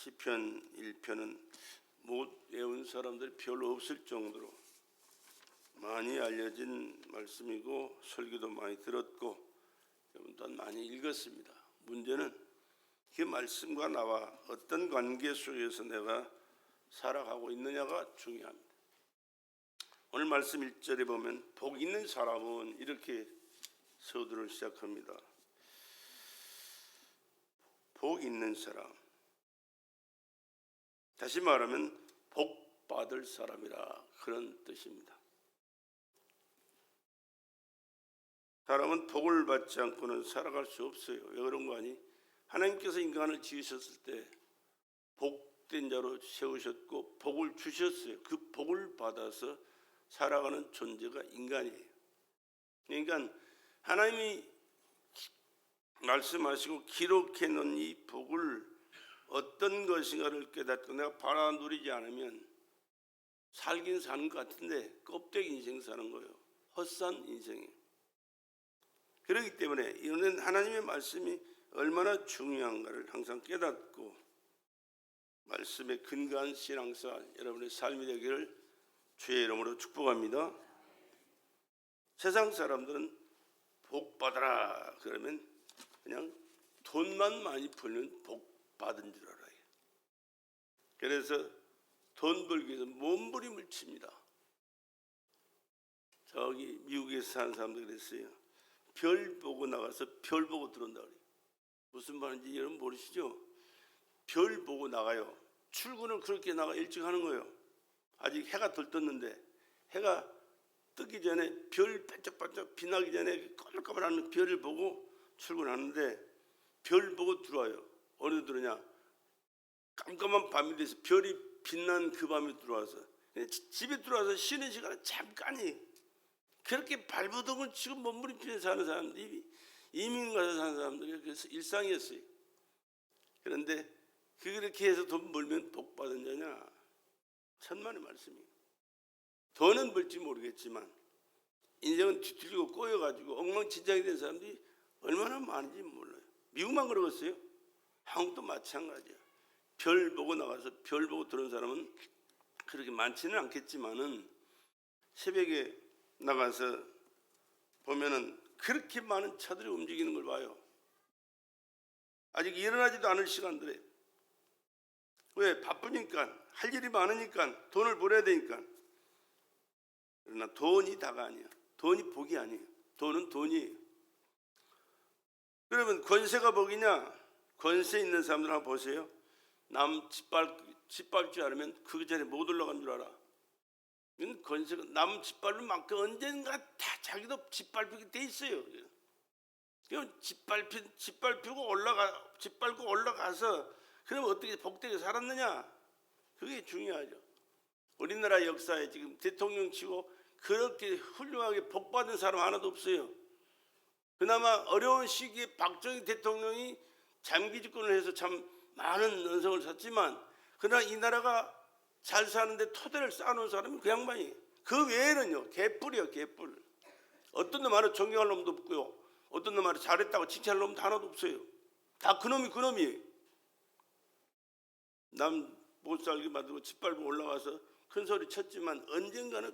시편 1편은 못 외운 사람들이 별로 없을 정도로 많이 알려진 말씀이고 설교도 많이 들었고 여러분도 많이 읽었습니다. 문제는 그 말씀과 나와 어떤 관계 속에서 내가 살아가고 있느냐가 중요합니다. 오늘 말씀 1절에 보면 복 있는 사람은 이렇게 서두를 시작합니다. 복 있는 사람, 다시 말하면 복 받을 사람이라 그런 뜻입니다. 사람은 복을 받지 않고는 살아갈 수 없어요. 왜 그런 거 아니? 하나님께서 인간을 지으셨을 때 복된 자로 세우셨고 복을 주셨어요. 그 복을 받아서 살아가는 존재가 인간이에요. 그러니까 하나님이 말씀하시고 기록해 놓은 이 복을 어떤 것인가를 깨닫고 내가 바라 누리지 않으면 살긴 사는 것 같은데 껍데기 인생 사는 거예요. 헛산 인생이에요. 그렇기 때문에 이거는 하나님의 말씀이 얼마나 중요한가를 항상 깨닫고 말씀에 근거한 신앙생활 여러분의 삶이 되기를 주의 이름으로 축복합니다. 세상 사람들은 복 받아라 그러면 그냥 돈만 많이 벌면 복 받은 줄 알아요. 그래서 돈 벌기 위해서 몸부림을 칩니다. 저기 미국에서 사는 사람들 그랬어요. 별 보고 나가서 별 보고 들어온다 그래요. 무슨 말인지 여러분 모르시죠? 별 보고 나가요. 출근을 그렇게 나가 일찍 하는 거예요. 아직 해가 덜 떴는데 해가 뜨기 전에 별 반짝반짝 빛나기 전에 까물까물하는 별을 보고 출근하는데 별 보고 들어와요. 어디로 들어오냐? 깜깜한 밤이 돼서 별이 빛난 그 밤에 들어와서 집에 들어와서 쉬는 시간에 잠깐이 그렇게 발버둥을 치고 몸부림치면서 사는 사람들이 이민 가서 사는 사람들이 그래서 일상이었어요. 그런데 그렇게 해서 돈 벌면 복 받은 자냐? 천만의 말씀이에요. 돈은 벌지 모르겠지만 인생은 뒤틀리고 꼬여가지고 엉망진창이 된 사람들이 얼마나 많은지 몰라요. 미국만 그러겠어요? 한국도 마찬가지야. 별 보고 나가서 별 보고 들어온 사람은 그렇게 많지는 않겠지만은 새벽에 나가서 보면은 그렇게 많은 차들이 움직이는 걸 봐요. 아직 일어나지도 않을 시간들에. 왜? 바쁘니까, 할 일이 많으니까, 돈을 벌어야 되니까. 그러나 돈이 다가 아니야. 돈이 복이 아니에요. 돈은 돈이에요. 그러면 권세가 복이냐? 권세 있는 사람들 한번 보세요. 남 짓밟지 않으면 그 자리에 못 올라간 줄 알아. 권세가 남 짓밟을 만큼 언젠가 다 자기도 짓밟히게 돼 있어요. 그럼 짓밟고 올라가서 그럼 어떻게 복되게 살았느냐? 그게 중요하죠. 우리나라 역사에 지금 대통령 치고 그렇게 훌륭하게 복받은 사람 하나도 없어요. 그나마 어려운 시기에 박정희 대통령이 장기 집권을 해서 참 많은 은성을 샀지만 그러나 이 나라가 잘 사는데 토대를 쌓아놓은 사람이 그 양반이에요. 그 외에는요 개뿔이에요. 개뿔. 어떤 놈 하나 존경할 놈도 없고요. 어떤 놈 하나 잘했다고 칭찬할 놈도 하나도 없어요. 다 그놈이 그놈이에요. 남 못 살게 만들고 짓밟고 올라가서 큰 소리 쳤지만 언젠가는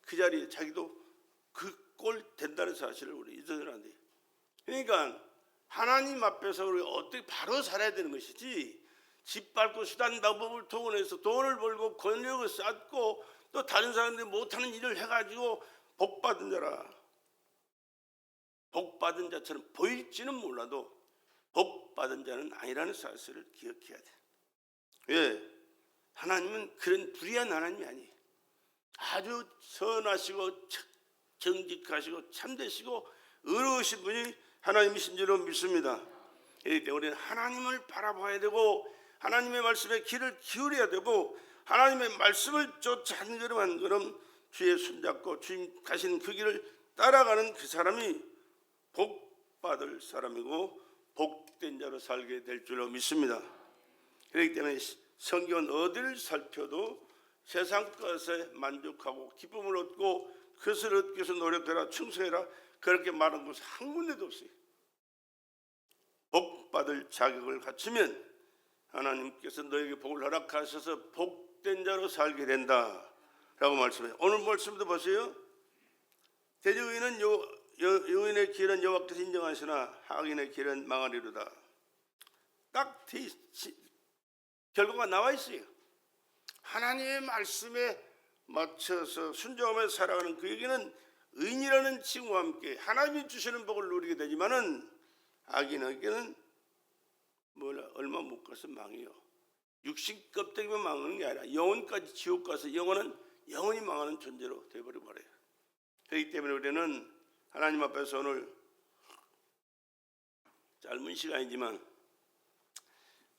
그 자리에 자기도 그 꼴 된다는 사실을 우리 잊어서는 안 돼요. 그러니까 하나님 앞에서 우리가 어떻게 바로 살아야 되는 것이지 짓밟고 수단 방법을 동원해서 돈을 벌고 권력을 쌓고 또 다른 사람들이 못하는 일을 해가지고 복받은 자라. 복받은 자처럼 보일지는 몰라도 복받은 자는 아니라는 사실을 기억해야 돼. 왜? 하나님은 그런 불의한 하나님이 아니에요. 아주 선하시고 정직하시고 참되시고 의로우신 분이 하나님이신 줄로 믿습니다. 그렇기 때문에 우리는 하나님을 바라봐야 되고 하나님의 말씀에 귀를 기울여야 되고 하나님의 말씀을 쫓아 한 걸음 한 걸음 주의 손잡고 주님 가시는 그 길을 따라가는 그 사람이 복받을 사람이고 복된 자로 살게 될 줄로 믿습니다. 그렇기 때문에 성경은 어디를 살펴도 세상 것에 만족하고 기쁨을 얻고 그것을 얻기 위해서 노력해라 충성해라 그렇게 말한 곳 한 군데도 없어요. 복받을 자격을 갖추면 하나님께서 너에게 복을 허락하셔서 복된 자로 살게 된다 라고 말씀해요. 오늘 말씀도 보세요. 대저의인은 의인의 길은 여호와께서 인정하시나 악인의 길은 망하리로다. 딱 결과가 나와 있어요. 하나님의 말씀에 맞춰서 순종하며 살아가는 그에게는 의인이라는 칭호와 함께 하나님이 주시는 복을 누리게 되지만은 악인에게는 얼마 못 가서 망해요. 육신 껍데기만 망하는 게 아니라 영혼까지 지옥 가서 영원히 망하는 존재로 되어버려 버려요. 그렇기 때문에 우리는 하나님 앞에서 오늘 짧은 시간이지만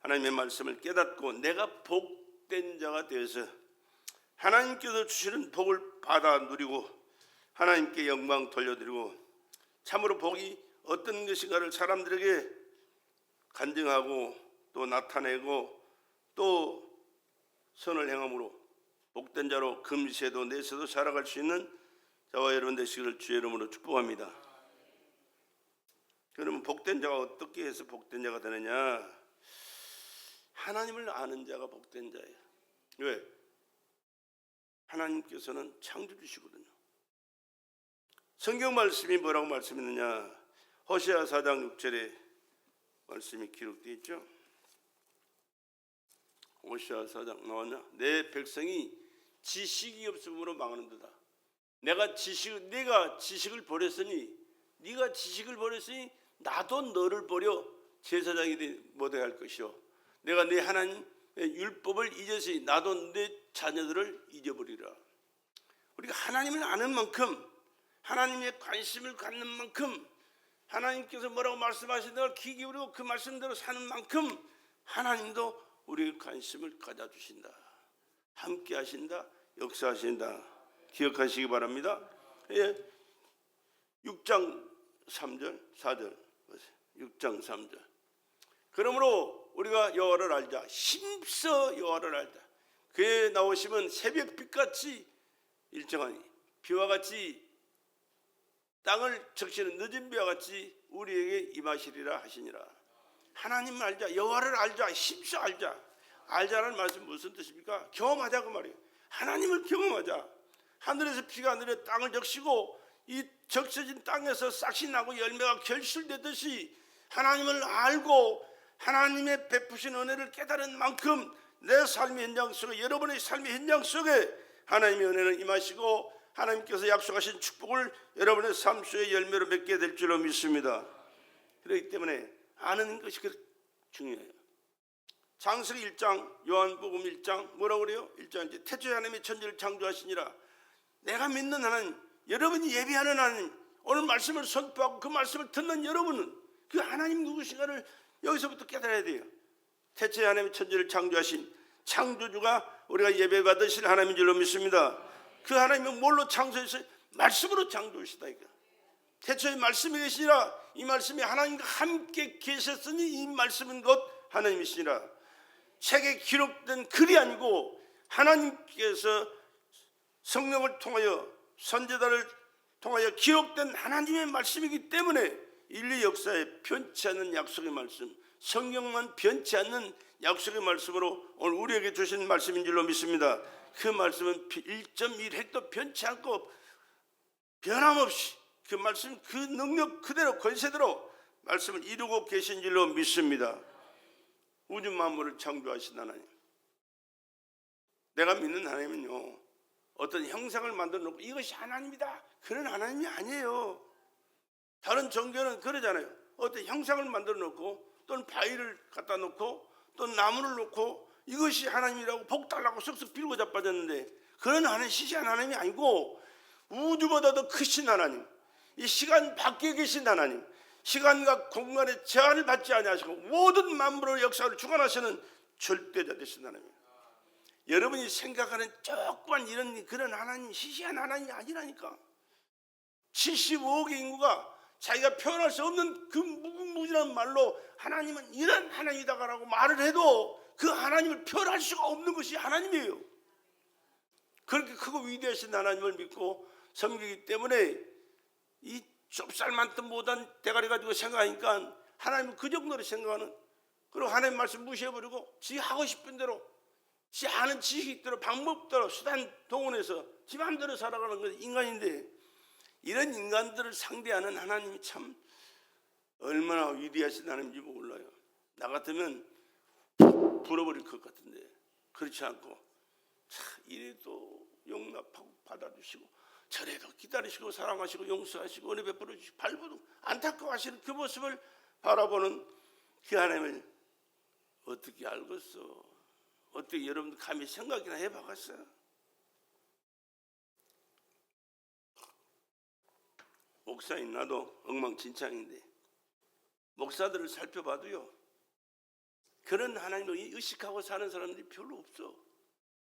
하나님의 말씀을 깨닫고 내가 복된 자가 되어서 하나님께서 주시는 복을 받아 누리고 하나님께 영광 돌려드리고 참으로 복이 어떤 것인가를 사람들에게 간증하고 또 나타내고 또 선을 행함으로 복된 자로 금세도 내세도 살아갈 수 있는 저와 여러분 되시기를 주의 이름으로 축복합니다. 그러면 복된 자가 어떻게 해서 복된 자가 되느냐? 하나님을 아는 자가 복된 자예요. 왜? 하나님께서는 창조주시거든요. 성경 말씀이 뭐라고 말씀했느냐? 호세아 4장 6절에 말씀이 기록되어 있죠. 호세아 4장 나왔냐? 내 백성이 지식이 없음으로 망하는도다. 네가 지식을 버렸으니 네가 지식을 버렸으니 나도 너를 버려 제사장이 못하게 할 것이요. 내가 내 하나님의 율법을 잊었으니 나도 내 자녀들을 잊어버리라. 우리가 하나님을 아는 만큼 하나님의 관심을 갖는 만큼 하나님께서 뭐라고 말씀하신 대로 귀 기울이고 그 말씀대로 사는 만큼 하나님도 우리의 관심을 가져주신다. 함께 하신다. 역사하신다. 기억하시기 바랍니다. 6장 3절 4절 6장 3절 그러므로 우리가 여호와를 알자. 힘써 여호와를 알자. 그의 나오심은 새벽빛같이 일정하니 비와 같이 땅을 적시는 늦은 비와 같이 우리에게 임하시리라 하시니라. 하나님 알자. 여호와를 알자. 힘써 알자. 알자라는 말씀 무슨 뜻입니까? 경험하자 그 말이에요. 하나님을 경험하자. 하늘에서 비가 내려 땅을 적시고 이 적셔진 땅에서 싹이 나고 열매가 결실되듯이 하나님을 알고 하나님의 베푸신 은혜를 깨달은 만큼 내 삶의 현장 속에 여러분의 삶의 현장 속에 하나님의 은혜는 임하시고 하나님께서 약속하신 축복을 여러분의 삶 속에 열매로 맺게 될 줄로 믿습니다. 그렇기 때문에 아는 것이 중요해요. 창세기 1장 요한복음 1장 뭐라고 그래요? 1장 이제 태초에 하나님의 천지를 창조하시니라. 내가 믿는 하나님, 여러분이 예배하는 하나님, 오늘 말씀을 선포하고 그 말씀을 듣는 여러분은 그 하나님 누구신가를 여기서부터 깨달아야 돼요. 태초에 하나님의 천지를 창조하신 창조주가 우리가 예배받으실 하나님인 줄로 믿습니다. 그 하나님은 뭘로 창조했어요? 말씀으로 창조하시다. 태초에 말씀이 계시니라. 이 말씀이 하나님과 함께 계셨으니 이 말씀은 곧 하나님이시니라. 책에 기록된 글이 아니고 하나님께서 성령을 통하여 선지자를 통하여 기록된 하나님의 말씀이기 때문에 인류 역사에 변치 않는 약속의 말씀, 성경만 변치 않는 약속의 말씀으로 오늘 우리에게 주신 말씀인 줄로 믿습니다. 그 말씀은 1.1핵도 변치 않고 변함없이 그 말씀, 그 능력 그대로 권세대로 말씀을 이루고 계신 줄로 믿습니다. 우주 만물을 창조하신 하나님, 내가 믿는 하나님은요 어떤 형상을 만들어 놓고 이것이 하나님이다 그런 하나님이 아니에요. 다른 종교는 그러잖아요. 어떤 형상을 만들어 놓고 또는 바위를 갖다 놓고 또 나무를 놓고 이것이 하나님이라고 복 달라고 쓱쓱 빌고 자빠졌는데 그런 하나님, 시시한 하나님이 아니고 우주보다 더 크신 하나님, 이 시간 밖에 계신 하나님, 시간과 공간의 제한을 받지 아니하시고 모든 만물의 역사를 주관하시는 절대자 되신 하나님. 여러분이 생각하는 조그만 이런 그런 하나님, 시시한 하나님이 아니라니까. 75억의 인구가 자기가 표현할 수 없는 그 무궁무진한 말로 하나님은 이런 하나님이다라고 말을 해도 그 하나님을 표현할 수가 없는 것이 하나님이에요. 그렇게 크고 위대하신 하나님을 믿고 섬기기 때문에 이 좁쌀만큼 못한 대가리 가지고 생각하니까 하나님은 그 정도로 생각하는 그리고 하나님 말씀 무시해버리고 지 하고 싶은 대로, 지 아는 지식대로, 방법대로, 수단 동원해서 지 마음대로 살아가는 건 인간인데, 이런 인간들을 상대하는 하나님이 참 얼마나 위대하신 하나님인지 몰라요. 나 같으면 불어버릴 것 같은데 그렇지 않고 이래도 용납하고 받아주시고 저래도 기다리시고 사랑하시고 용서하시고 은혜 베풀어 주시고 발부둥 안타까워하시는 그 모습을 바라보는 그 하나님을 어떻게 알겠어? 어떻게 여러분들 감히 생각이나 해봐겠어요? 목사인 나도 엉망진창인데 목사들을 살펴봐도요, 그런 하나님을 의식하고 사는 사람들이 별로 없어.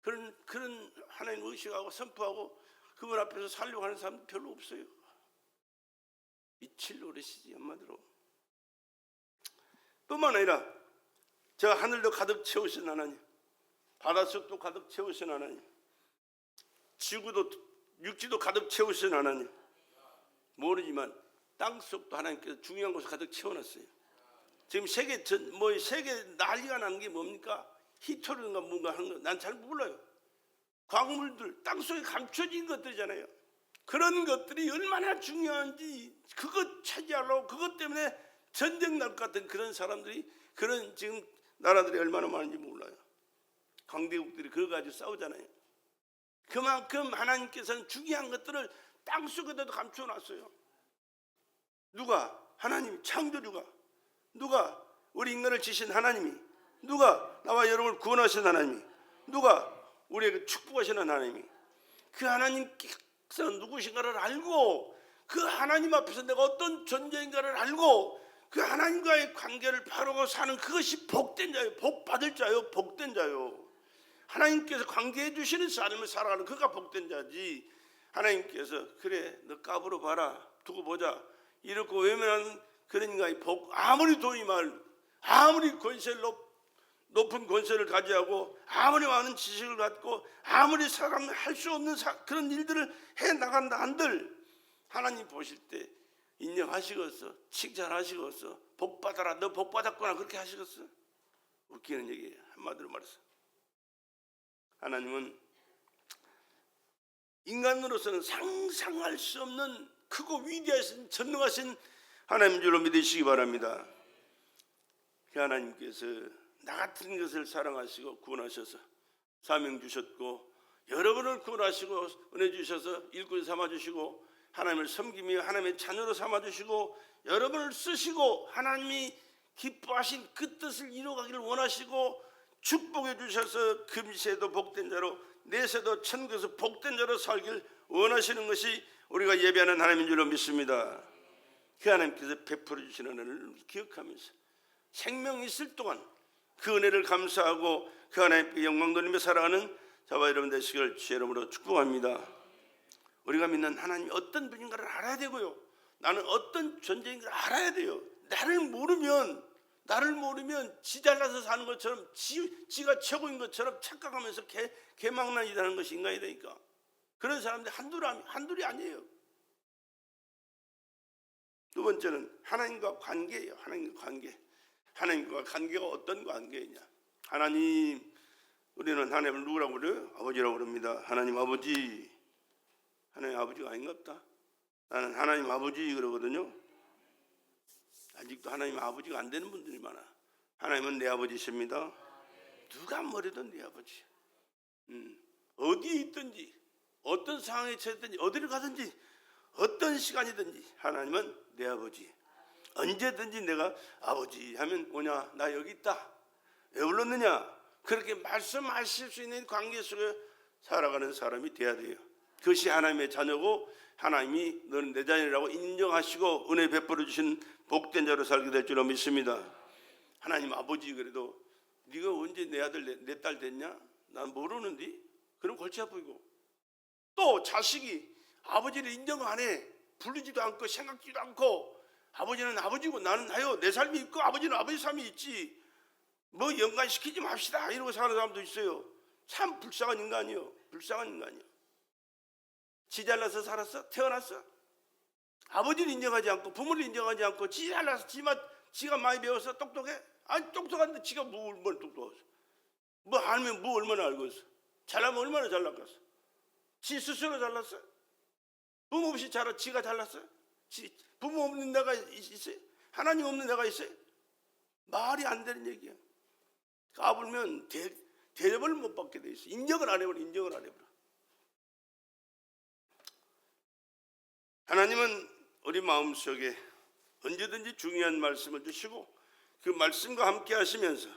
그런 하나님을 의식하고 선포하고 그분 앞에서 살려고 하는 사람들 별로 없어요. 미칠 노릇이지 한마디로. 뿐만 아니라 저 하늘도 가득 채우신 하나님, 바닷속도 가득 채우신 하나님, 지구도 육지도 가득 채우신 하나님, 모르지만 땅속도 하나님께서 중요한 곳을 가득 채워놨어요. 지금 세계 난리가 난 게 뭡니까? 히토리인가 뭔가 하는 거 난 잘 몰라요. 광물들, 땅속에 감춰진 것들이잖아요. 그런 것들이 얼마나 중요한지 그것 차지하려고, 그것 때문에 전쟁 날 것 같은 그런 사람들이, 그런 지금 나라들이 얼마나 많은지 몰라요. 강대국들이 그거 가지고 싸우잖아요. 그만큼 하나님께서는 중요한 것들을 땅속에도 감춰놨어요. 누가? 하나님, 창조주가. 누가? 우리 인간을 지신 하나님이. 누가? 나와 여러분을 구원하신 하나님이. 누가? 우리에게 축복하시는 하나님이. 그 하나님께서 누구신가를 알고, 그 하나님 앞에서 내가 어떤 존재인가를 알고 그 하나님과의 관계를 바르고 사는 그것이 복된 자요, 복받을 자요, 복된 자요. 하나님께서 관계해 주시는 삶을 살아가는 그가 복된 자지, 하나님께서 그래 너 까불어 봐라 두고 보자 이렇게 외면하는 그런 인간이 복, 아무리 돈이 많고 아무리 높은 권세를 가지고 아무리 많은 지식을 갖고 아무리 사람이 할 수 없는 그런 일들을 해나간다 한들 하나님 보실 때 인정하시겠어? 칭찬하시겠어? 복받아라, 너 복받았구나, 그렇게 하시겠어? 웃기는 얘기예요. 한마디로 말해서 하나님은 인간으로서는 상상할 수 없는 크고 위대하신 전능하신 하나님인 줄로 믿으시기 바랍니다. 그 하나님께서 나 같은 것을 사랑하시고 구원하셔서 사명 주셨고, 여러분을 구원하시고 은혜 주셔서 일꾼 삼아주시고 하나님을 섬기며 하나님의 자녀로 삼아주시고 여러분을 쓰시고 하나님이 기뻐하신 그 뜻을 이루어가기를 원하시고 축복해 주셔서 금세도 복된 자로 내세도 천국에서 복된 자로 살길 원하시는 것이 우리가 예배하는 하나님인 줄로 믿습니다. 그 하나님께서 베풀어 주시는 은혜를 기억하면서 생명 있을 동안 그 은혜를 감사하고 그 하나님께 영광 돌리며 살아가는 저와 여러분 되시길 주의 이름으로 축복합니다. 우리가 믿는 하나님이 어떤 분인가를 알아야 되고요, 나는 어떤 존재인가를 알아야 돼요. 나를 모르면 지 잘나서 사는 것처럼 지가 최고인 것처럼 착각하면서 개망난이라는 것이 인간이 되니까 그런 사람들이 한둘이 아니에요. 두 번째는 하나님과 관계예요. 하나님과 관계. 하나님과 관계가 어떤 관계이냐? 하나님, 우리는 하나님을 누구라고 그래요? 아버지라고 그럽니다. 하나님 아버지. 하나님 아버지가 아닌가 보다. 나는 하나님 아버지 그러거든요. 아직도 하나님 아버지가 안 되는 분들이 많아. 하나님은 내 아버지십니다. 누가 뭐래도 내 아버지. 어디에 있든지 어떤 상황에 처했든지 어디를 가든지 어떤 시간이든지 하나님은 내 아버지. 언제든지 내가 아버지 하면 오냐, 나 여기 있다, 왜 불렀느냐, 그렇게 말씀하실 수 있는 관계 속에 살아가는 사람이 돼야 돼요. 그것이 하나님의 자녀고 하나님이 너는 내 자녀라고 인정하시고 은혜 베풀어 주신 복된 자로 살게 될 줄로 믿습니다. 하나님 아버지 그래도 네가 언제 내 아들 내 딸 됐냐? 난 모르는데? 그럼 골치 아프고, 또 자식이 아버지를 인정 안 해, 부르지도 않고 생각지도 않고, 아버지는 아버지고 나는 나요, 내 삶이 있고 아버지는 아버지 삶이 있지, 뭐 연관시키지 맙시다 이러고 사는 사람도 있어요. 참 불쌍한 인간이요. 불쌍한 인간이요. 지 잘나서 살았어? 태어났어? 아버지를 인정하지 않고 부모를 인정하지 않고 지 잘나서 지가 많이 배워서 똑똑해? 아니 똑똑한데 지가 뭘 똑똑하겠어? 뭐 알면 뭐 얼마나 알고 있어? 잘나면 얼마나 잘났겠어? 지 스스로 잘났어? 부모 없이 지가 잘났어? 부모 없는 데가 있어요? 하나님 없는 데가 있어요? 말이 안 되는 얘기야. 까불면 대접을 못 받게 돼 있어. 인정을 안 해버려. 하나님은 우리 마음속에 언제든지 중요한 말씀을 주시고 그 말씀과 함께 하시면서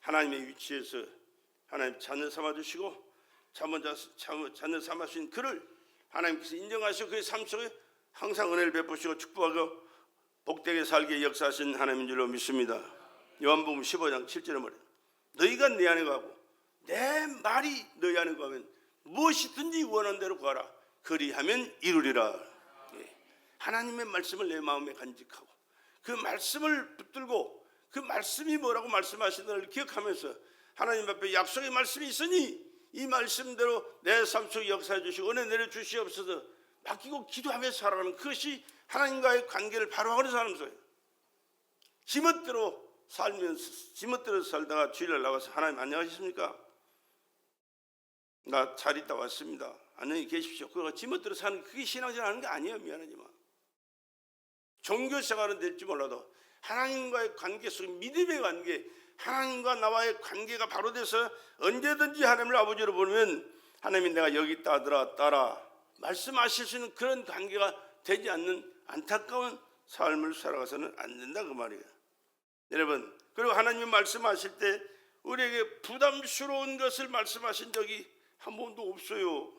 하나님의 위치에서 하나님 자녀 삼아 주시고 자녀 삼아 주신 그를 하나님께서 인정하시고 그의 삶 속에 항상 은혜를 베푸시고 축복하고 복되게 살게 역사하신 하나님인 줄로 믿습니다. 요한복음 15장 7절에 말해요. 너희가 내 안에 가고 내 말이 너희 안에 가면 무엇이든지 원하는 대로 구하라. 그리하면 이루리라. 하나님의 말씀을 내 마음에 간직하고 그 말씀을 붙들고 그 말씀이 뭐라고 말씀하시는지를 기억하면서 하나님 앞에 약속의 말씀이 있으니 이 말씀대로 내 삶 속에 역사해 주시고 은혜 내려주시옵소서 맡기고 기도하면서 살아가는 그것이 하나님과의 관계를 바로 하는 사람 속에 지멋대로 살다가 주일날 나와서 하나님 안녕하십니까? 나 잘 있다 왔습니다. 안녕히 계십시오. 그거 지멋대로 사는 그게 신앙생활 하는 게 아니에요. 미안하지만 종교생활은 될지 몰라도 하나님과의 관계 속에 믿음의 관계, 하나님과 나와의 관계가 바로 돼서 언제든지 하나님을 아버지로 부르면 하나님이 내가 여기 있다 하더라 따라 말씀하실 수 있는 그런 관계가 되지 않는 안타까운 삶을 살아가서는 안 된다 그 말이에요. 여러분, 그리고 하나님이 말씀하실 때 우리에게 부담스러운 것을 말씀하신 적이 한 번도 없어요.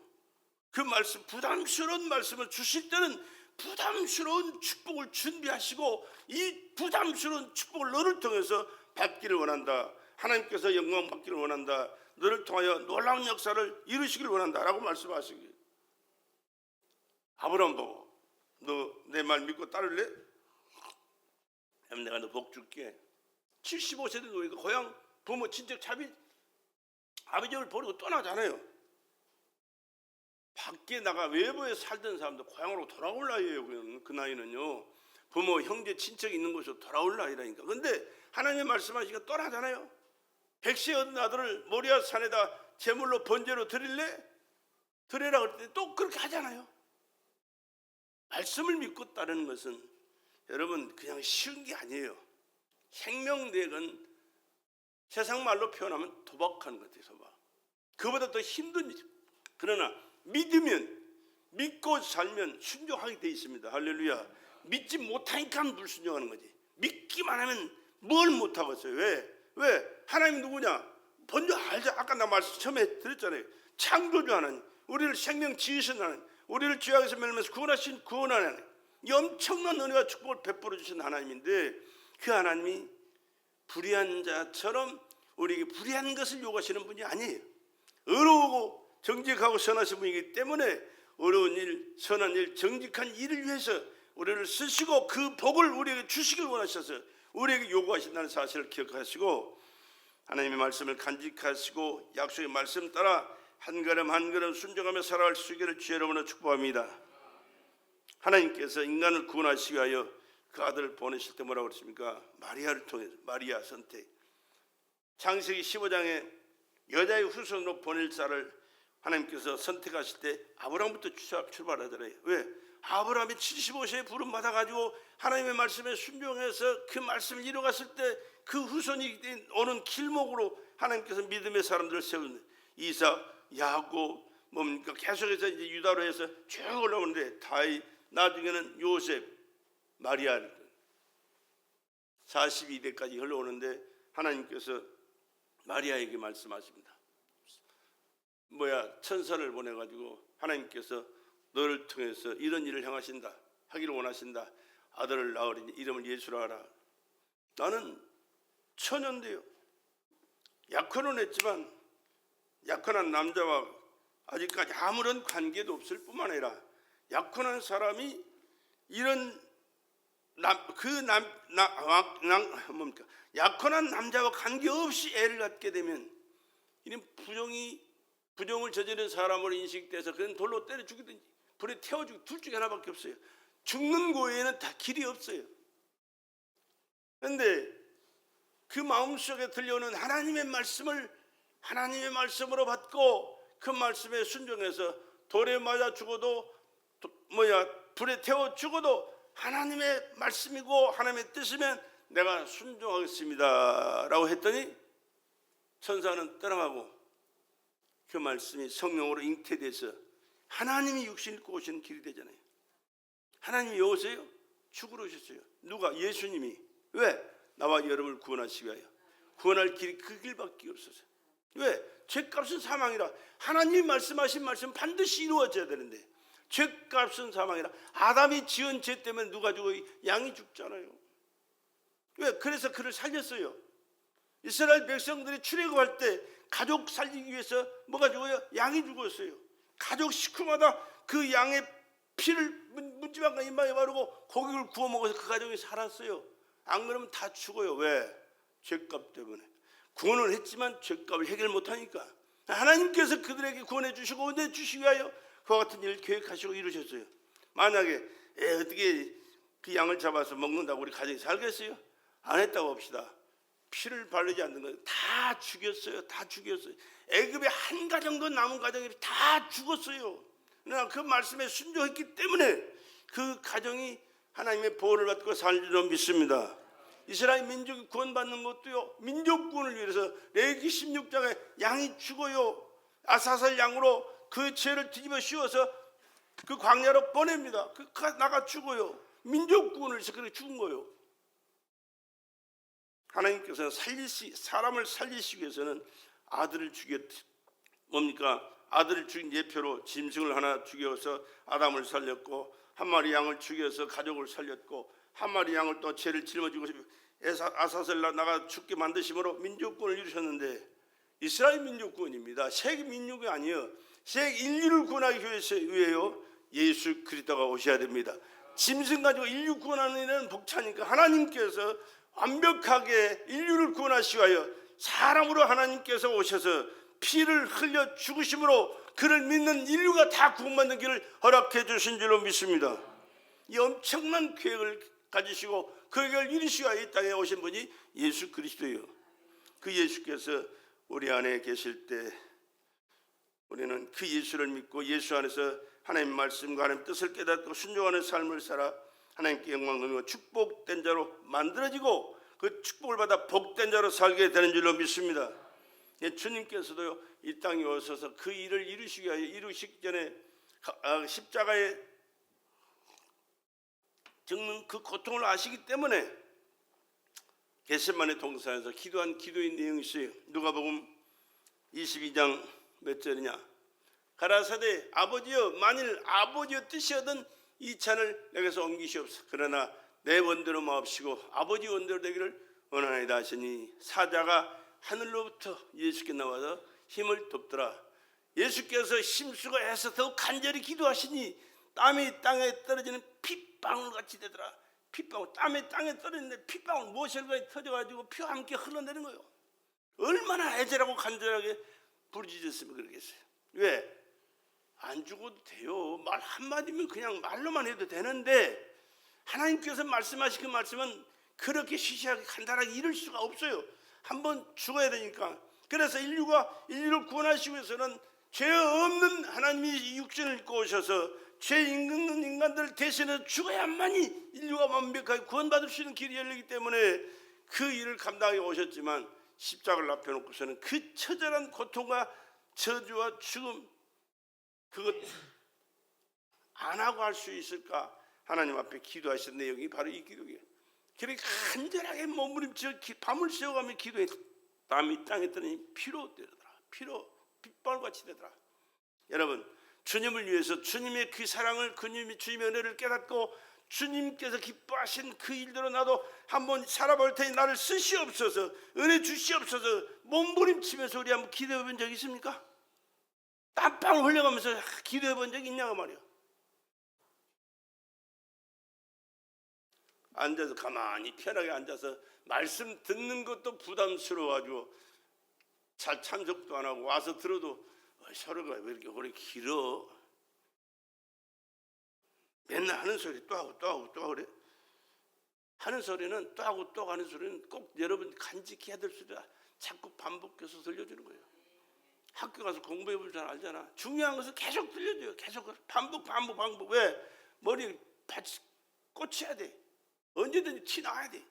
그 말씀, 부담스러운 말씀을 주실 때는 부담스러운 축복을 준비하시고 이 부담스러운 축복을 너를 통해서 받기를 원한다. 하나님께서 영광 받기를 원한다. 너를 통하여 놀라운 역사를 이루시기를 원한다 라고 말씀하시기. 아브라함 보고 너 내 말 믿고 따를래? 그럼 내가 너 복 줄게. 75세 된 노예가 고향 부모 친척 자비 아버지를 버리고 떠나잖아요. 밖에 나가 외부에 살던 사람도 고향으로 돌아올 나이에요. 그 나이는요. 부모 형제 친척이 있는 곳으로 돌아올 나이라니까. 그런데 하나님의 말씀하시니까 떠나잖아요. 백세 얻은 아들을 모리아 산에다 제물로 번제로 드릴래? 드리라 그럴 때 또 그렇게 하잖아요. 말씀을 믿고 따르는 것은 여러분 그냥 쉬운 게 아니에요. 생명대역은 세상 말로 표현하면 도박하는 것 같아요. 도박. 그보다 더 힘든 일. 그러나 믿고 살면 순종하게 돼 있습니다. 할렐루야. 믿지 못하니까 불순종하는 거지. 믿기만 하면 뭘 못하겠어요. 왜? 하나님 누구냐? 먼저 알자. 아까 나 말씀 처음에 드렸잖아요. 창조주 하나님, 우리를 생명 지으신 하나님, 우리를 죄악에서 멸면서 구원하신 구원하는 하나님, 이 엄청난 은혜와 축복을 베풀어 주신 하나님인데 그 하나님이 불의한 자처럼 우리에게 불의한 것을 요구하시는 분이 아니에요. 의로우고 정직하고 선하신 분이기 때문에 어려운 일, 선한 일, 정직한 일을 위해서 우리를 쓰시고 그 복을 우리에게 주시길 원하셔서 우리에게 요구하신다는 사실을 기억하시고 하나님의 말씀을 간직하시고 약속의 말씀 따라 한 걸음 한 걸음 순종하며 살아갈 수 있기를 주의 이름으로 축복합니다. 하나님께서 인간을 구원하시기 위하여 그 아들을 보내실 때 뭐라고 그랬습니까? 마리아를 통해서 마리아 선택. 창세기 15장에 여자의 후손으로 보낼 자를 하나님께서 선택하실 때 아브라함부터 출발하더래요. 왜? 아브라함이 75세에 부름 받아가지고 하나님의 말씀에 순종해서 그 말씀을 이루어갔을 때 그 후손이 오는 길목으로 하나님께서 믿음의 사람들을 세우는 이삭, 야곱, 뭡니까? 계속해서 이제 유다로 해서 쭉 올라오는데 다윗, 나중에는 요셉, 마리아 42대까지 흘러오는데 하나님께서 마리아에게 말씀하십니다. 천사를 보내가지고 하나님께서 너를 통해서 이런 일을 하기를 원하신다. 아들을 낳으리니 이름을 예수라 하라. 나는 처녀인데요. 약혼은 했지만 약혼한 남자와 아직까지 아무런 관계도 없을 뿐만 아니라 약혼한 사람이 이런 약혼한 남자와 관계없이 애를 갖게 되면 이런 부정을 저지른 사람으로 인식돼서 그는 돌로 때려 죽이든지 불에 태워 죽이든지 둘 중에 하나밖에 없어요. 죽는 거 외에는 다 길이 없어요. 그런데 그 마음속에 들려오는 하나님의 말씀을 하나님의 말씀으로 받고 그 말씀에 순종해서 돌에 맞아 죽어도 불에 태워 죽어도 하나님의 말씀이고 하나님의 뜻이면 내가 순종하겠습니다 라고 했더니 천사는 떠나가고 그 말씀이 성령으로 잉태돼서 하나님이 육신 입고 오시는 길이 되잖아요. 하나님이 오세요? 죽으러 오셨어요. 누가? 예수님이. 왜? 나와 여러분을 구원하시기 위하여. 구원할 길이 그 길밖에 없어서. 왜? 죄값은 사망이라. 하나님이 말씀하신 말씀 반드시 이루어져야 되는데 죄값은 사망이라. 아담이 지은 죄 때문에 누가 죽어? 양이 죽잖아요. 왜? 그래서 그를 살렸어요. 이스라엘 백성들이 출애굽할 때 가족 살리기 위해서 뭐가 죽어요? 양이 죽었어요. 가족 식구마다 그 양의 피를 문지방과 입마에 바르고 고기를 구워 먹어서 그 가족이 살았어요. 안 그러면 다 죽어요. 왜? 죄값 때문에. 구원을 했지만 죄값을 해결 못하니까 하나님께서 그들에게 구원해 주시고 은혜 주시기 위하여 그와 같은 일을 계획하시고 이루셨어요. 만약에 어떻게 그 양을 잡아서 먹는다고 우리 가족이 살겠어요? 안 했다고 봅시다. 피를 바르지 않는 거 다 죽였어요. 다 죽였어요. 애굽에 한 가정도 남은 가정이 다 죽었어요. 그러나 그 말씀에 순종했기 때문에 그 가정이 하나님의 보호를 받고 살 줄로 믿습니다. 이스라엘 민족이 구원받는 것도요, 민족 구원을 위해서 레위기 16장에 양이 죽어요. 아사슬 양으로 그 죄를 뒤집어 씌워서 그 광야로 보냅니다. 그 나가 죽어요. 민족 구원을 위해서 그렇게 죽은 거예요. 하나님께서는 사람을 살리시기 위해서는 아들을 뭡니까? 아들을 죽인 예표로 짐승을 하나 죽여서 아담을 살렸고 한 마리 양을 죽여서 가족을 살렸고 한 마리 양을 또 죄를 짊어지고 아사슬 나가 죽게 만드심으로 민족구원을 이루셨는데 이스라엘 민족구원입니다. 세계 민족이 아니에요. 세계 인류를 구원하기 위해요. 예수 그리스도가 오셔야 됩니다. 짐승 가지고 인류 구원하는 일은 벅차니까 하나님께서 완벽하게 인류를 구원하시기 위하여 사람으로 하나님께서 오셔서 피를 흘려 죽으심으로 그를 믿는 인류가 다 구원받는 길을 허락해 주신 줄로 믿습니다. 이 엄청난 계획을 가지시고 그 계획을 이루시기 위하여 이 땅에 오신 분이 예수 그리스도예요. 그 예수께서 우리 안에 계실 때 우리는 그 예수를 믿고 예수 안에서 하나님 말씀과 하나님 뜻을 깨닫고 순종하는 삶을 살아 하나님께 영광 돌리고 축복된 자로 만들어지고 그 축복을 받아 복된 자로 살게 되는 줄로 믿습니다. 주님께서도요, 이 땅에 오셔서 그 일을 이루시기 위하여 이루시기 전에 십자가에 죽는 그 고통을 아시기 때문에 겟세마네 동산에서 기도한 기도의 내용이 있어요. 누가복음 22장 몇 절이냐? 가라사대 아버지여, 만일 아버지의 뜻이거든 이 잔을 내게서 옮기시옵소서. 그러나 내 원대로 마옵시고 아버지 원대로 되기를 원하나이다 하시니 사자가 하늘로부터 예수께 나와서 힘을 돕더라. 예수께서 힘쓰고 애써 더욱 간절히 기도하시니 땀이 땅에 떨어지는 핏방울 같이 되더라. 핏방울, 땀이 땅에 떨어지는데 핏방울 모세혈관이 터져가지고 피와 함께 흘러내는 거예요. 얼마나 애절하고 간절하게 부르짖었으면 그러겠어요. 왜? 안 죽어도 돼요. 말 한마디면 그냥 말로만 해도 되는데 하나님께서 말씀하신 그 말씀은 그렇게 시시하게 간단하게 이룰 수가 없어요. 한번 죽어야 되니까. 그래서 인류를 구원하시기 위해서는 죄 없는 하나님이 육신을 입고 오셔서 죄 있는 인간들을 대신해서 죽어야만이 인류가 완벽하게 구원받을 수 있는 길이 열리기 때문에 그 일을 감당하게 오셨지만 십자가를 앞에 놓고서는 그 처절한 고통과 저주와 죽음 그것 안 하고 할 수 있을까? 하나님 앞에 기도하신 내용이 바로 이 기도예요. 그렇게 간절하게 몸부림쳐 밤을 새워가며 기도해. 땀이 땅에 떨어지니 피로 되더라. 피로 빗방울같이 되더라. 여러분, 주님을 위해서 주님의 그 사랑을 주님의 은혜를 깨닫고 주님께서 기뻐하신 그 일대로 나도 한번 살아볼 테니 나를 쓰시옵소서, 은혜 주시옵소서 몸부림치면서 우리 한번 기도해 본 적 있습니까? 땀방울 흘려가면서 기도해 본 적이 있냐고 말이야. 앉아서 가만히 편하게 앉아서 말씀 듣는 것도 부담스러워가지고 잘 참석도 안 하고 와서 들어도 서로가 왜 이렇게 오래 길어? 맨날 하는 소리 또 하고 또 하고 또 하고 그래? 하는 소리는 또 하고 또 하는 소리는 꼭 여러분 간직해야 될 소리다. 자꾸 반복해서 들려주는 거예요. 학교 가서 공부해 볼 줄 알잖아. 중요한 것은 계속 들려줘요. 계속 반복. 왜? 머리에 꽂혀야 돼. 언제든지 티 나야 돼.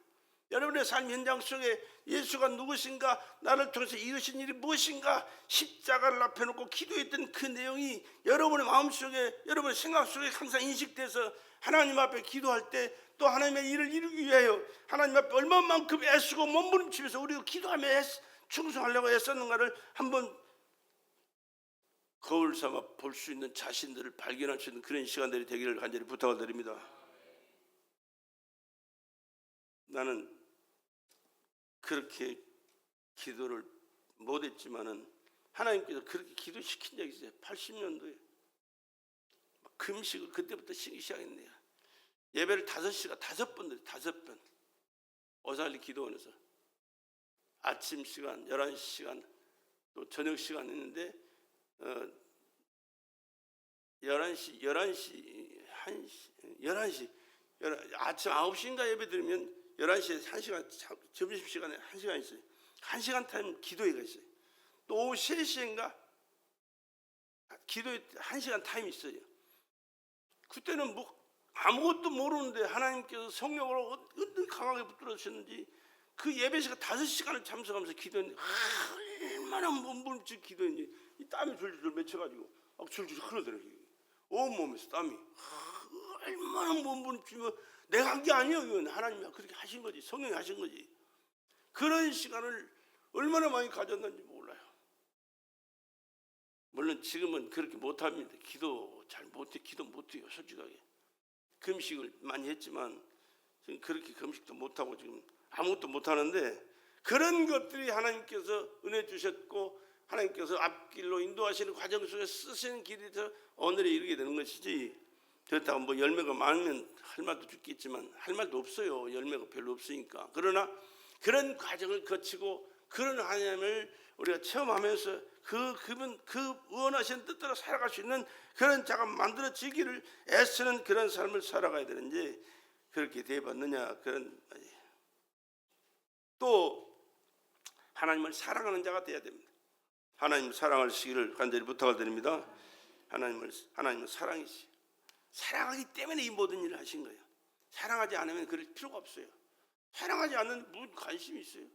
여러분의 삶 현장 속에 예수가 누구신가, 나를 통해서 이루신 일이 무엇인가, 십자가를 앞에 놓고 기도했던 그 내용이 여러분의 마음속에, 여러분의 생각 속에 항상 인식돼서 하나님 앞에 기도할 때 또 하나님의 일을 이루기 위하여 하나님 앞에 얼마만큼 애쓰고 몸부림치면서 우리가 기도하며 충성하려고 애썼는가를 한번 거울 삼아 볼 수 있는 자신들을 발견할 수 있는 그런 시간들이 되기를 간절히 부탁을 드립니다. 나는 그렇게 기도를 못했지만은 하나님께서 그렇게 기도시킨 적이 있어요. 80년도에 금식을 그때부터 쉬기 시작했네요. 예배를 5시간 5번 오살리 기도원에서 아침 시간 11시간 또 저녁 시간 있는데 11시 1시 아침 9시인가 예배 드리면 11시에 1시간, 점심시간에 1시간 있어요. 1시간 타임 기도회가 있어요. 또 오후 3시인가 기도회 1시간 타임이 있어요. 그때는 뭐 아무것도 모르는데 하나님께서 성령으로 어떤 강하게 붙들어 주셨는지 그 예배 시간 5시간을 참석하면서 기도했는데 얼마나 몸부림치고 기도했는지 이 땀이 줄줄 맺혀가지고 막 줄줄 흘러들어요. 온몸에서 땀이 얼마나 몸부림치면 내가 한 게 아니에요. 이건 하나님이 그렇게 하신 거지. 성령이 하신 거지. 그런 시간을 얼마나 많이 가졌는지 몰라요. 물론 지금은 그렇게 못합니다. 기도 못해요. 솔직하게. 금식을 많이 했지만 지금 그렇게 금식도 못하고 지금 아무것도 못하는데 그런 것들이 하나님께서 은혜 주셨고 하나님께서 앞길로 인도하시는 과정 속에 쓰시는 길에서 오늘에 이르게 되는 것이지, 그렇다고 뭐 열매가 많으면 할 말도 죽겠지만 할 말도 없어요. 열매가 별로 없으니까. 그러나 그런 과정을 거치고 그런 하나님을 우리가 체험하면서 그분 원하시는 뜻대로 살아갈 수 있는 그런 자가 만들어지기를 애쓰는 그런 삶을 살아가야 되는지 그렇게 되어봤느냐. 그런 또 하나님을 사랑하는 자가 되어야 됩니다. 하나님을 사랑하시기를 간절히 부탁을 드립니다. 하나님은 사랑이시. 사랑하기 때문에 이 모든 일을 하신 거예요. 사랑하지 않으면 그럴 필요가 없어요. 사랑하지 않는 무슨 관심이 있어요.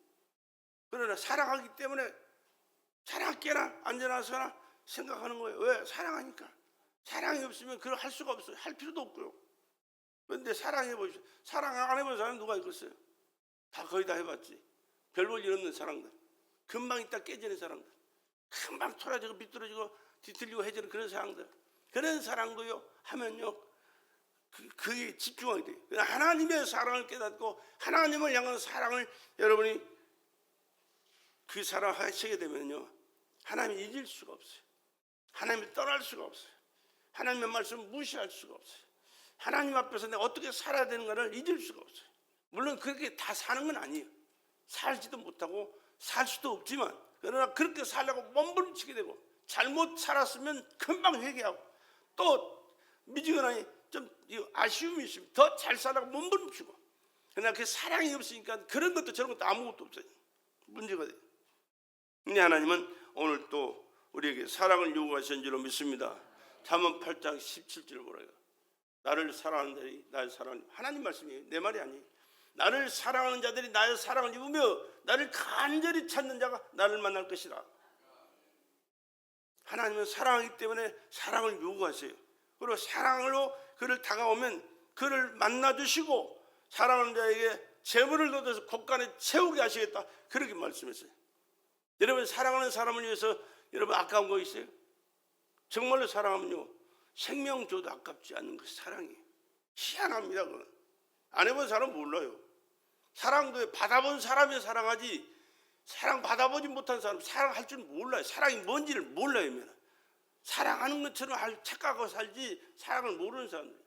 그러나 사랑하기 때문에 사랑할게나 안전하거나 생각하는 거예요. 왜? 사랑하니까. 사랑이 없으면 그걸 할 수가 없어요. 할 필요도 없고요. 그런데 사랑해보십시오. 사랑 안 해본 사람 누가 있겠어요? 다 거의 다 해봤지. 별 볼 일 없는 사람들, 금방 있다 깨지는 사람들, 금방 토라지고 비뚤어지고 뒤틀리고 해지는 그런 사람들, 그런 사랑도요 하면요 그게 집중하게 돼요. 하나님의 사랑을 깨닫고 하나님을 향한 사랑을 여러분이 그 사랑하시게 되면요 하나님이 잊을 수가 없어요. 하나님이 떠날 수가 없어요. 하나님의 말씀을 무시할 수가 없어요. 하나님 앞에서 내가 어떻게 살아야 되는가를 잊을 수가 없어요. 물론 그렇게 다 사는 건 아니에요. 살지도 못하고 살 수도 없지만, 그러나 그렇게 살려고 몸부림치게 되고 잘못 살았으면 금방 회개하고 또 미지근하니 좀 아쉬움이 있으면 더 잘 살라고 몸부림치고, 그러나 그 사랑이 없으니까 그런 것도 저런 것도 아무것도 없어요. 문제가 돼요. 근데 하나님은 오늘 또 우리에게 사랑을 요구하신 줄로 믿습니다. 잠언 8장 17절을 보라요. 나를 사랑하는 자들이 나를 사랑하는, 하나님 말씀이에요. 내 말이 아니에요. 나를 사랑하는 자들이 나의 사랑을 입으며 나를 간절히 찾는 자가 나를 만날 것이라. 하나님은 사랑하기 때문에 사랑을 요구하세요. 그리고 사랑으로 그를 다가오면 그를 만나주시고 사랑하는 자에게 재물을 얻어서 곳간에 채우게 하시겠다, 그렇게 말씀했어요. 여러분, 사랑하는 사람을 위해서 여러분 아까운 거 있어요? 정말로 사랑하면요 생명 줘도 아깝지 않는 그 사랑이에요. 희한합니다. 그건 안 해본 사람은 몰라요. 사랑도 받아본 사람이 사랑하지, 사랑 받아보지 못한 사람 사랑할 줄 몰라요. 사랑이 뭔지를 몰라요. 사랑하는 것처럼 착각하고 살지 사랑을 모르는 사람들.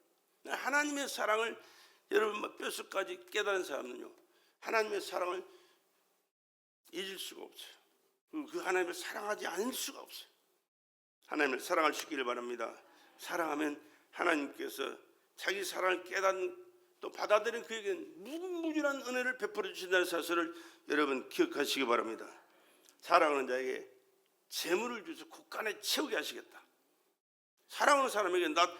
하나님의 사랑을 여러분 뼛속까지 깨달은 사람은요 하나님의 사랑을 잊을 수가 없어요. 그 하나님을 사랑하지 않을 수가 없어요. 하나님을 사랑할 수 있기를 바랍니다. 사랑하면 하나님께서 자기 사랑을 깨닫는 또 받아들인 그에게는 무궁무진한 은혜를 베풀어 주신다는 사실을 여러분 기억하시기 바랍니다. 사랑하는 자에게 재물을 주셔서 곳간에 채우게 하시겠다. 사랑하는 사람에게 나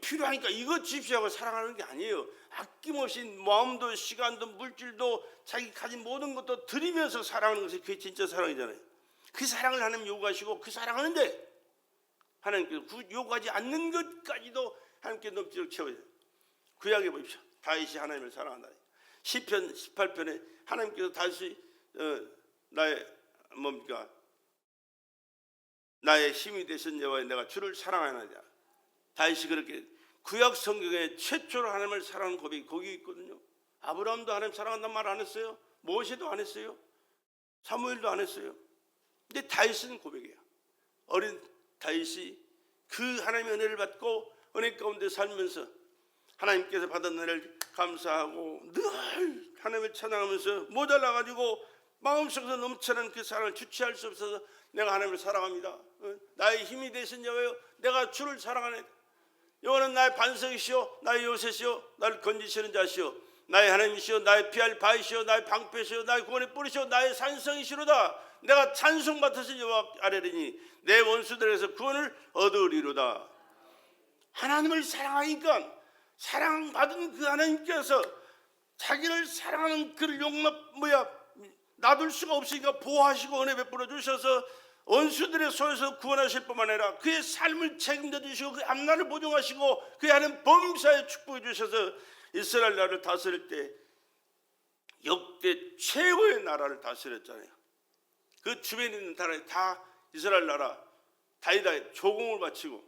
필요하니까 이거 주십시오 하고 사랑하는 게 아니에요. 아낌없이 마음도 시간도 물질도 자기 가진 모든 것도 드리면서 사랑하는 것이 그게 진짜 사랑이잖아요. 그 사랑을 하나님 요구하시고 그 사랑하는데 하나님께서 그 요구하지 않는 것까지도 하나님께 넘치도록 채워야 돼요. 구약에 보십시오. 다윗이 하나님을 사랑한다. 시편 18편에 하나님께서 다윗이 나의 힘이 되신 여호와여 내가 주를 사랑하나이다. 다윗이 그렇게 구약 성경에 최초로 하나님을 사랑하는 고백이 거기 있거든요. 아브라함도 하나님 사랑한다는 말 안 했어요. 모세도 안 했어요. 사무엘도 안 했어요. 근데 다윗은 고백이에요. 어린 다윗이 그 하나님의 은혜를 받고 은혜 가운데 살면서 하나님께서 받은 은혜를 감사하고 늘 하나님을 찬양하면서 모자라가지고 마음속에서 넘쳐나는 그 사랑을 주체할 수 없어서 내가 하나님을 사랑합니다. 나의 힘이 되신 여호와여 내가 주를 사랑하네. 여호와는 나의 반석이시오 나의 요새시오 나를 건지시는 자시오 나의 하나님이시오 나의 피할 바위시오 나의 방패시오 나의 구원의 뿌리시오 나의 산성이시로다. 내가 찬송받으신 여호와 아뢰리니 내 원수들에게서 구원을 얻으리로다. 하나님을 사랑하니까 사랑받은 그 하나님께서 자기를 사랑하는 그를 놔둘 수가 없으니까 보호하시고 은혜 베풀어 주셔서 원수들의 손에서 구원하실 뿐만 아니라 그의 삶을 책임져 주시고 그 앞날을 보증하시고 그의 하는 범사에 축복해 주셔서 이스라엘 나라를 다스릴 때 역대 최고의 나라를 다스렸잖아요. 그 주변에 있는 나라에 다 이스라엘 나라 다이다이 조공을 바치고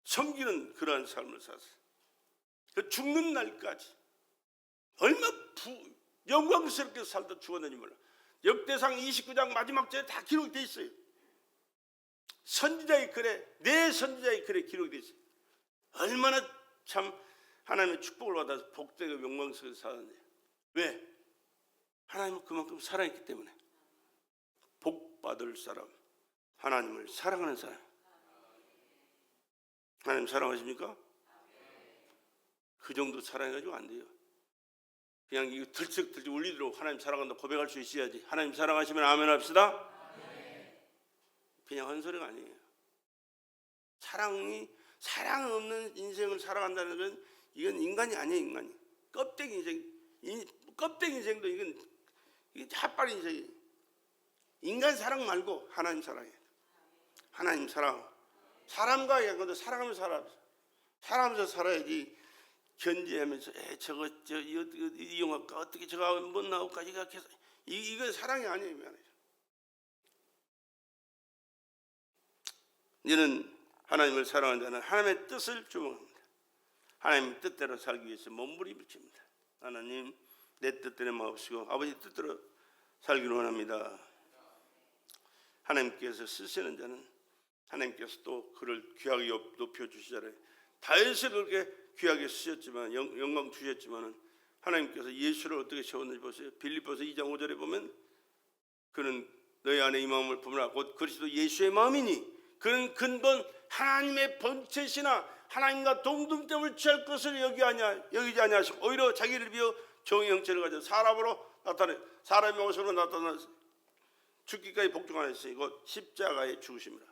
섬기는 그러한 삶을 살았어요. 그 죽는 날까지 얼마나 영광스럽게 살다 죽었는지 몰라. 역대상 29장 마지막 절에 다 기록되어 있어요. 선지자의 글에 내 선지자의 글에 기록되어 있어요. 얼마나 참 하나님의 축복을 받아서 복되고 영광스럽게 살았는지. 왜? 하나님은 그만큼 사랑했기 때문에. 복받을 사람, 하나님을 사랑하는 사람. 하나님 사랑하십니까? 그 정도 사랑해가지고 안 돼요. 그냥 이거 들썩 울리도록 하나님 사랑한다 고백할 수 있어야지. 하나님 사랑하시면 아멘 합시다. 그냥 한 소리가 아니에요. 사랑 없는 인생을 살아간다는 건 이건 인간이 아니에요. 인간이 껍데기 인생도 이게 핫발 인생이에요. 인간 사랑 말고 하나님 사랑이에요. 하나님 사랑. 사람과 얘기하는데 사랑하면서 살아야지. 견제하면서 이 영화가 어떻게 저가 못 나올까 이건 사랑이 아니에요. 이제는 하나님을 사랑하는 자는 하나님의 뜻을 주목합니다. 하나님의 뜻대로 살기 위해서 몸부림칩니다. 하나님 내 뜻대로 마옵시고 아버지 뜻대로 살기를 원합니다. 하나님께서 쓰시는 자는 하나님께서 또 그를 귀하게 높여주시잖아요. 다윗을 그렇게 귀하게 쓰셨지만 영광 주셨지만 하나님께서 예수를 어떻게 세웠는지 보세요. 빌립보서 2장 5절에 보면 그는 너희 안에 이 마음을 품으라 곧 그리스도 예수의 마음이니 그는 근본 하나님의 본체시나 하나님과 동등됨을 취할 것을 여기지 아니하시고 오히려 자기를 비워 종의 형체를 가져 사람의 모습으로 나타나 죽기까지 복종하였으니 곧 십자가의 죽으심이라.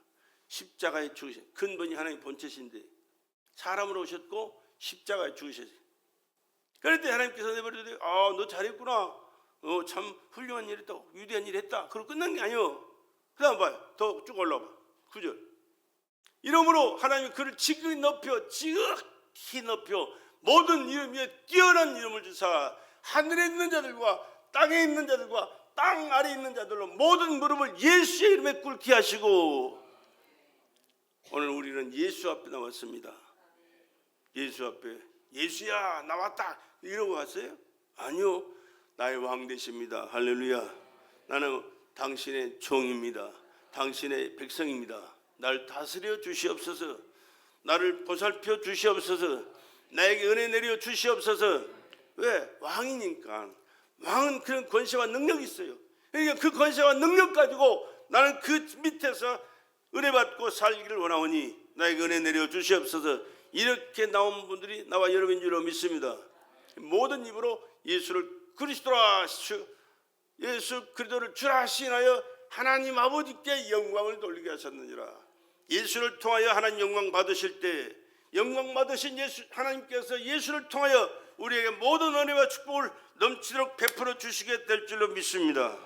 십자가의 죽으심 근본이 하나님의 본체신데 사람으로 오셨고 십자가에 죽으셨어요. 그럴 때 하나님께서 내버려두고 너 잘했구나. 참 훌륭한 일 했다. 위대한 일 했다. 그러고 끝난 게 아니에요. 그 다음 봐요. 더 쭉 올라와. 9절. 이러므로 하나님이 그를 지극히 높여 모든 이름 위에 뛰어난 이름을 주사 하늘에 있는 자들과 땅에 있는 자들과 땅 아래에 있는 자들로 모든 무릎을 예수의 이름에 꿇게 하시고 오늘 우리는 예수 앞에 나왔습니다. 예수 앞에 예수야 나왔다 이러고 왔어요? 아니요. 나의 왕 되십니다. 할렐루야. 나는 당신의 종입니다. 당신의 백성입니다. 날 다스려 주시옵소서. 나를 보살펴 주시옵소서. 나에게 은혜 내려 주시옵소서. 왜? 왕이니까. 왕은 그런 권세와 능력이 있어요. 그러니까 그 권세와 능력 가지고 나는 그 밑에서 은혜 받고 살기를 원하오니 나에게 은혜 내려 주시옵소서. 이렇게 나온 분들이 나와 여러분인 줄로 믿습니다. 모든 입으로 예수를 그리스도라 예수 그리스도를 주라 시인하여 하나님 아버지께 영광을 돌리게 하셨느니라. 예수를 통하여 하나님 영광 받으실 때 영광 받으신 예수 하나님께서 예수를 통하여 우리에게 모든 은혜와 축복을 넘치도록 베풀어 주시게 될 줄로 믿습니다.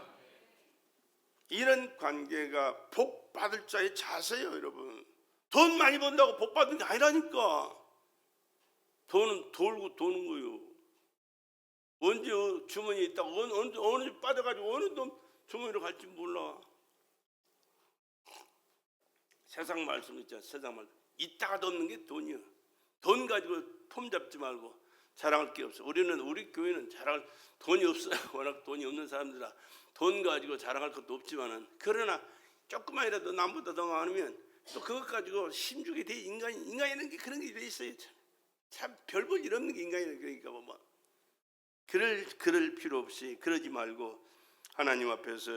이런 관계가 복 받을 자의 자세예요, 여러분. 돈 많이 번다고 복 받는 게 아니라니까. 돈은 돌고 도는 거예요. 언제 주머니에 있다고 어느 집 빠져가지고 어느 돈 주머니로 갈지 몰라. 세상 말씀 있잖아. 세상 말씀. 있다가도 없는 게 돈이야. 돈 가지고 폼 잡지 말고 자랑할 게 없어. 우리 교회는 자랑할 돈이 없어요. 워낙 돈이 없는 사람들이라 돈 가지고 자랑할 것도 없지만은, 그러나 조금만이라도 남보다 더 많으면 또 그것 가지고 힘주게 돼. 인간이라는 게 그런 게 돼 있어요. 참 별 볼 일 없는 게 인간이라는. 그러니까 뭐 그럴 필요 없이 그러지 말고 하나님 앞에서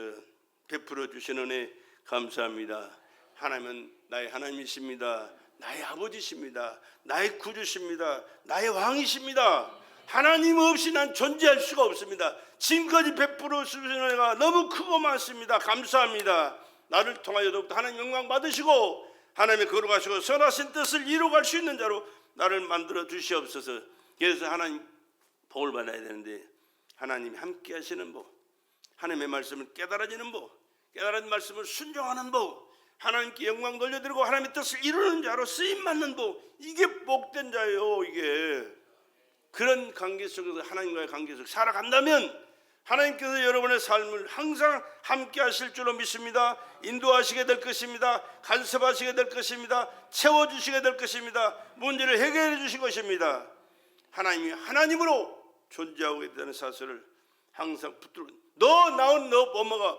베풀어 주신 은혜 감사합니다. 하나님은 나의 하나님이십니다. 나의 아버지십니다. 나의 구주십니다. 나의 왕이십니다. 하나님 없이 난 존재할 수가 없습니다. 지금까지 베풀어 주신 은혜가 너무 크고 많습니다. 감사합니다. 나를 통하여 더욱더 하나님 영광 받으시고 하나님의 거룩하시고 선하신 뜻을 이루어갈 수 있는 자로 나를 만들어 주시옵소서. 그래서 하나님 복을 받아야 되는데 하나님이 함께 하시는 복, 하나님의 말씀을 깨달아지는 복, 깨달은 말씀을 순종하는 복, 하나님께 영광 돌려드리고 하나님의 뜻을 이루는 자로 쓰임받는 복, 이게 복된 자예요. 이게 그런 관계 속에서 하나님과의 관계 속에 살아간다면 하나님께서 여러분의 삶을 항상 함께 하실 줄로 믿습니다. 인도하시게 될 것입니다. 간섭하시게 될 것입니다. 채워주시게 될 것입니다. 문제를 해결해 주실 것입니다. 하나님이 하나님으로 존재하고 있다는 사실을 항상 붙들고, 너 낳은 너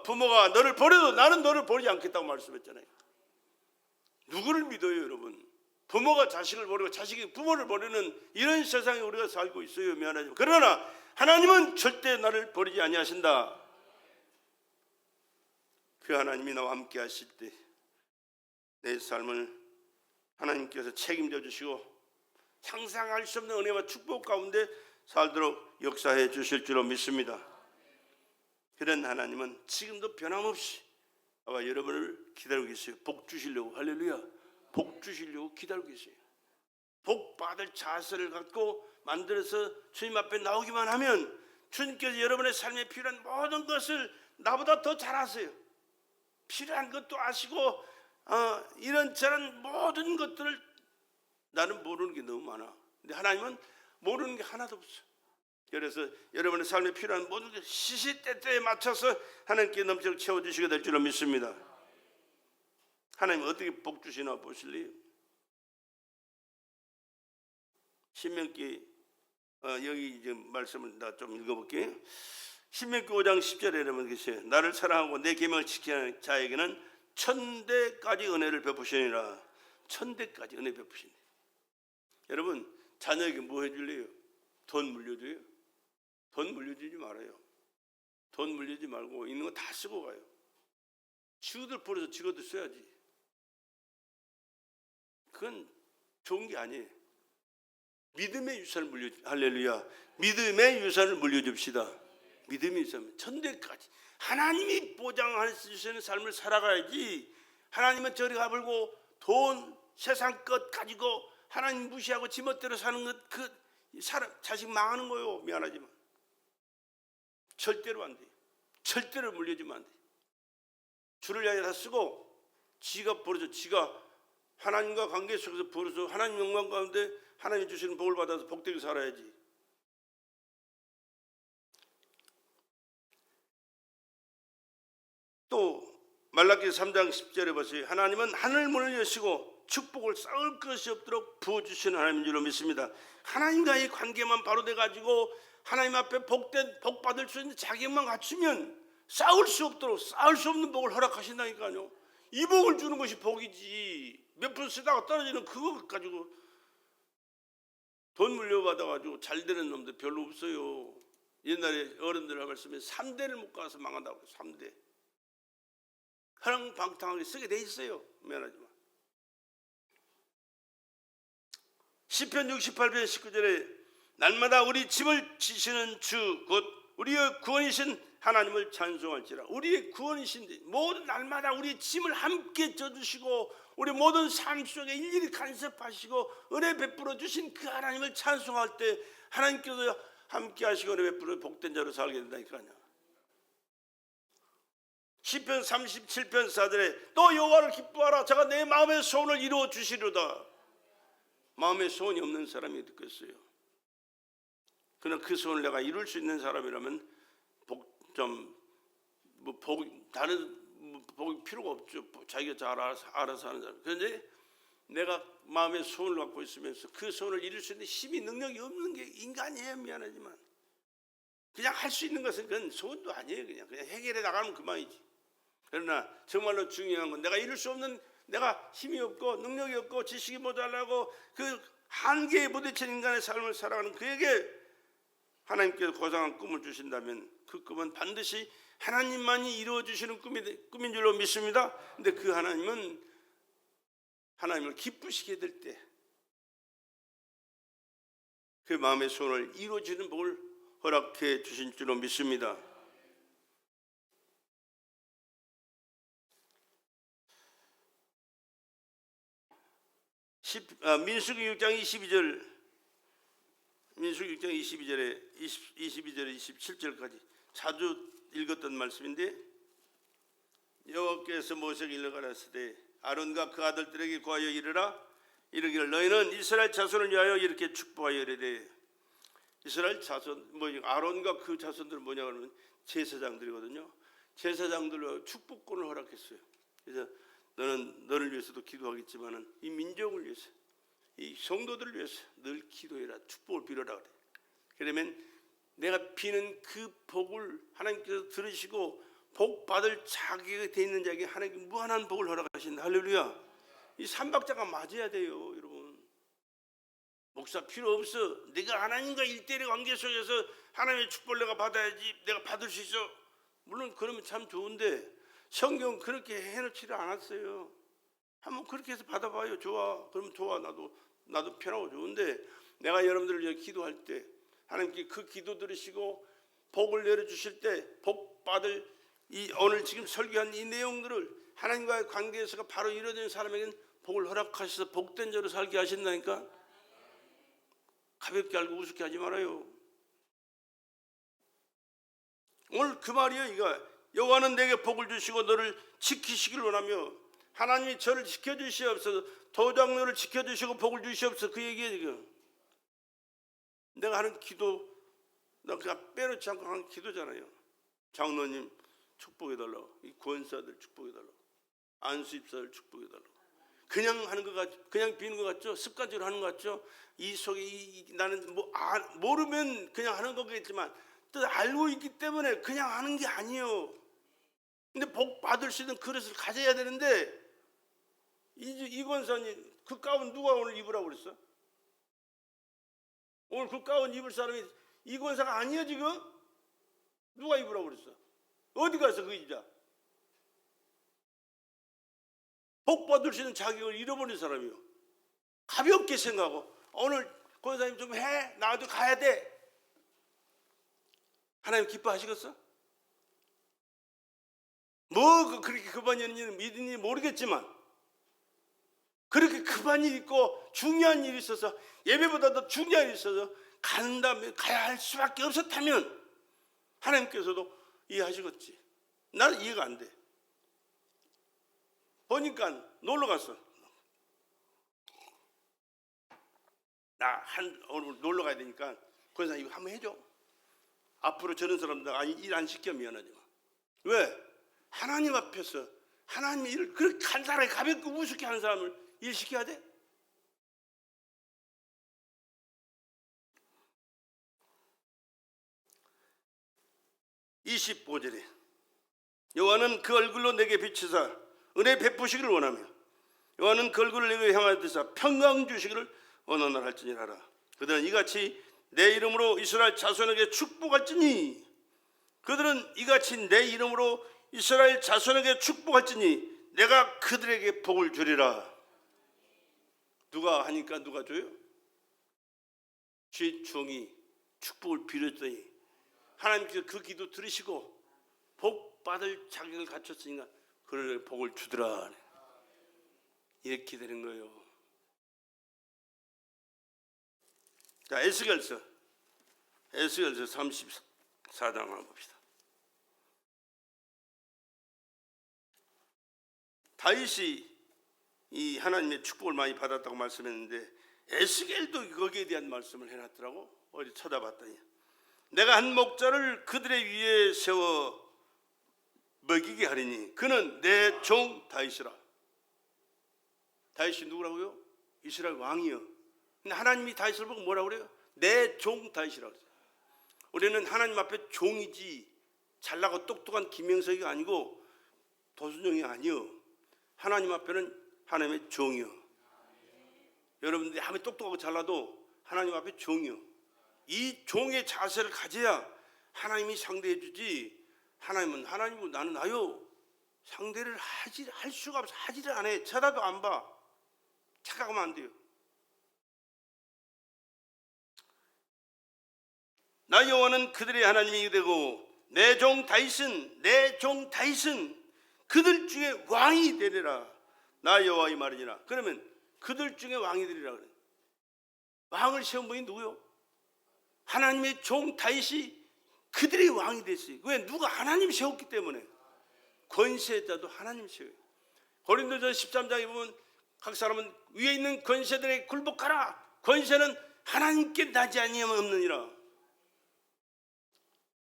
부모가 너를 버려도 나는 너를 버리지 않겠다고 말씀했잖아요. 누구를 믿어요, 여러분? 부모가 자식을 버리고 자식이 부모를 버리는 이런 세상에 우리가 살고 있어요. 미안하지만. 그러나 하나님은 절대 나를 버리지 아니하신다. 그 하나님이 나와 함께 하실 때 내 삶을 하나님께서 책임져 주시고 상상할 수 없는 은혜와 축복 가운데 살도록 역사해 주실 줄로 믿습니다. 그런 하나님은 지금도 변함없이 아마 여러분을 기다리고 계세요. 복 주시려고. 할렐루야. 복 주시려고 기다리고 계세요. 복 받을 자세를 갖고 만들어서 주님 앞에 나오기만 하면 주님께서 여러분의 삶에 필요한 모든 것을 나보다 더 잘 아세요. 필요한 것도 아시고 이런저런 모든 것들을 나는 모르는 게 너무 많아. 근데 하나님은 모르는 게 하나도 없어. 그래서 여러분의 삶에 필요한 모든 것 시시때때에 맞춰서 하나님께 넘치도록 채워주시게 될 줄로 믿습니다. 하나님 어떻게 복 주시나 보실래요? 신명기 여기 이제 말씀을 나 좀 읽어볼게요. 신명기 5장 10절에 이러면 계세요. 나를 사랑하고 내 계명을 지키는 자에게는 1000대까지 은혜를 베푸시니라. 1000대까지 은혜 베푸시니. 여러분 자녀에게 뭐 해줄래요? 돈 물려줘요? 돈 물려주지 말아요. 돈 물려주지 말고 있는 거 다 쓰고 가요. 지구들 버려서 지구들 써야지. 그건 좋은 게 아니에요. 믿음의 유산을 할렐루야. 믿음의 유산을 물려줍시다. 믿음의 유산, 1000대까지 하나님이 보장하시는 삶을 살아가야지. 하나님은 저리 가불고 돈 세상 것 가지고 하나님 무시하고 지멋대로 사는 것, 그 사람 자식 망하는 거요. 미안하지만 절대로 안 돼. 절대로 물려주면 안 돼. 주를 향해 다 쓰고 지가 버려서 지가 하나님과 관계 속에서 버려서 하나님 영광 가운데 하나님이 주시는 복을 받아서 복되게 살아야지. 또 말라기 3장 10절에 보세요. 하나님은 하늘문을 여시고 축복을 쌓을 것이 없도록 부어주시는 하나님인 줄로 믿습니다. 하나님과의 관계만 바로 돼가지고 하나님 앞에 복 받을 수 있는 자격만 갖추면 쌓을 수 없도록 쌓을 수 없는 복을 허락하신다니까요. 이 복을 주는 것이 복이지. 몇 푼 쓰다가 떨어지는 그거 가지고 돈 물려받아가지고 잘 되는 놈들 별로 없어요. 옛날에 어른들 말씀에 3대를 못 가서 망한다고. 3대 허랑방탕하게 쓰게 돼 있어요. 미안하지만 시편 68편 19절에 날마다 우리 짐을 지시는 주 곧 우리의 구원이신 하나님을 찬송할지라. 우리의 구원이신 모든 날마다 우리의 짐을 함께 져주시고 우리 모든 삶 속에 일일이 간섭하시고 은혜 베풀어 주신 그 하나님을 찬송할 때 하나님께서 함께 하시고 은혜 베풀어 복된 자로 살게 된다니까요. 시편 37편 4절에 또 여호와를 기뻐하라. 저가 내 마음의 소원을 이루어 주시리로다. 마음의 소원이 없는 사람이 어떻겠어요? 그러나 그 소원을 내가 이룰 수 있는 사람이라면 다른 복이 필요가 없죠. 자기가 잘 알아서 하는 사람. 그런데 내가 마음의 소원을 갖고 있으면서 그 소원을 이룰 수 있는 힘이 능력이 없는 게 인간이에요. 미안하지만 그냥 할 수 있는 것은 그건 소원도 아니에요. 그냥 해결해 나가면 그만이지. 그러나 정말로 중요한 건 내가 이룰 수 없는, 내가 힘이 없고 능력이 없고 지식이 모자라고 그 한계에 부딪힌 인간의 삶을 살아가는 그에게 하나님께서 고상한 꿈을 주신다면 그 꿈은 반드시 하나님만이 이루어주시는 꿈인 줄로 믿습니다. 근데 그 하나님은 하나님을 기쁘시게 될 때 그 마음의 소원을 이루어지는 복을 허락해 주신 줄로 믿습니다. 민수기 6장 22절 민수기 6장 22절에 27절까지 자주 읽었던 말씀인데, 여호와께서 모세에게 일러 가라사대 아론과 그 아들들에게 구하여 이르기를 너희는 이스라엘 자손을 위하여 이렇게 축복하여 이르되. 이스라엘 자손, 아론과 그 자손들은 뭐냐 그러면 제사장들이거든요. 제사장들로 축복권을 허락했어요. 그래서 너는 너를 위해서도 기도하겠지만은 이 민족을 위해서, 이 성도들을 위해서 늘 기도해라, 축복을 빌어라 그래. 그러면 내가 비는 그 복을 하나님께서 들으시고 복 받을 자격이 돼 있는 자에게 하나님께 무한한 복을 허락하신다. 할렐루야. 이 삼박자가 맞아야 돼요, 여러분. 목사 필요 없어. 내가 하나님과 일대일의 관계 속에서 하나님의 축복을 내가 받아야지, 내가 받을 수 있어. 물론 그러면 참 좋은데 성경은 그렇게 해놓지를 않았어요. 한번 그렇게 해서 받아봐요. 좋아. 그럼 좋아. 나도 편하고 좋은데, 내가 여러분들을 위해 기도할 때 하나님께 그 기도 들으시고 복을 내려주실 때 복 받을 이 오늘 지금 설교한 이 내용들을 하나님과의 관계에서가 바로 이루어진 사람에게는 복을 허락하셔서 복된 자로 살게 하신다니까. 가볍게 알고 우습게 하지 말아요. 오늘 그 말이에요. 이거 여호와는 내게 복을 주시고 너를 지키시길 원하며, 하나님이 저를 지켜주시옵소서, 도장로를 지켜주시고 복을 주시옵소서, 그 얘기예요. 지금 내가 하는 기도, 나 그냥 빼놓지 않고 하는 기도잖아요. 장로님 축복해달라고, 이 권사들 축복해달라고, 안수입사들 축복해달라고. 그냥 하는 것 같죠? 그냥 비는 것 같죠? 습관적으로 하는 것 같죠? 이 속에 나는 모르면 그냥 하는 거겠지만 또 알고 있기 때문에 그냥 하는 게 아니에요. 근데 복 받을 수 있는 그릇을 가져야 되는데, 이 권사님 그 가운 누가 오늘 입으라고 그랬어? 오늘 그 가운 입을 사람이 이 권사가 아니야. 지금 누가 입으라고 그랬어? 어디 가서 그 입자? 복 받을 수 있는 자격을 잃어버린 사람이요. 가볍게 생각하고 오늘 권사님 좀 해, 나도 가야 돼. 하나님 기뻐하시겠어? 그렇게 급한 일인지 믿으니 모르겠지만, 그렇게 급한 일이 있고 중요한 일이 있어서, 예배보다 더 중요한 일이 있어서 간다면, 가야 할 수밖에 없었다면 하나님께서도 이해하시겠지. 나는 이해가 안 돼. 보니까 놀러 갔어. 오늘 놀러 가야 되니까 권사 이거 한번 해줘. 앞으로 저런 사람들 일 안 시켜 미안하지만. 왜? 하나님 앞에서 하나님의 일을 그렇게 간단하게 가볍게 우습게 하는 사람을 일 시켜야 돼? (25절에) 여호와는 그 얼굴로 내게 비치사 은혜 베푸시기를 원하며, 여호와는 그 얼굴을 내게 향하여서 평강 주시기를 원하노라 할지니라. 그들은 이같이 내 이름으로 이스라엘 자손에게 축복할지니, 그들은 이같이 내 이름으로 이스라엘 자손에게 축복할지니 내가 그들에게 복을 주리라. 누가 하니까 누가 줘요? 주의 종이 축복을 빌었더니 하나님께서 그 기도 들으시고 복 받을 자격을 갖췄으니까 그를 복을 주더라. 이렇게 되는 거예요. 자, 에스겔서 34장 한번 봅시다. 다윗이 이 하나님의 축복을 많이 받았다고 말씀했는데 에스겔도 거기에 대한 말씀을 해놨더라고. 어디 찾아봤더니 내가 한 목자를 그들의 위에 세워 먹이게 하리니 그는 내 종 다윗이라. 다윗이 누구라고요? 이스라엘 왕이요. 근데 하나님이 다윗을 보고 뭐라고 그래요? 내 종 다윗이라고 그래요. 우리는 하나님 앞에 종이지 잘나고 똑똑한 김영석이가 아니고 도순종이 아니요. 하나님 앞에는 하나님의 종이요. 여러분들이 아무리 똑똑하고 잘나도 하나님 앞에 종이요. 이 종의 자세를 가져야 하나님이 상대해 주지. 하나님은 하나님이고 나는 나요. 상대를 할 수가 없어. 하지를 안 해. 쳐다도 안 봐. 착각하면 안 돼요. 나 여호와는 그들의 하나님이 되고 내 종 다윗은 그들 중에 왕이 되리라. 나 여호와의 말이니라. 그러면 그들 중에 왕이 되리라 그래. 왕을 세운 분이 누구요? 하나님의 종 다윗이 그들의 왕이 됐어요. 왜? 누가 하나님 세웠기 때문에. 권세자도 하나님 세워요. 고린도전 13장에 보면 각 사람은 위에 있는 권세들에 굴복하라. 권세는 하나님께 나지 아니하면 없느니라.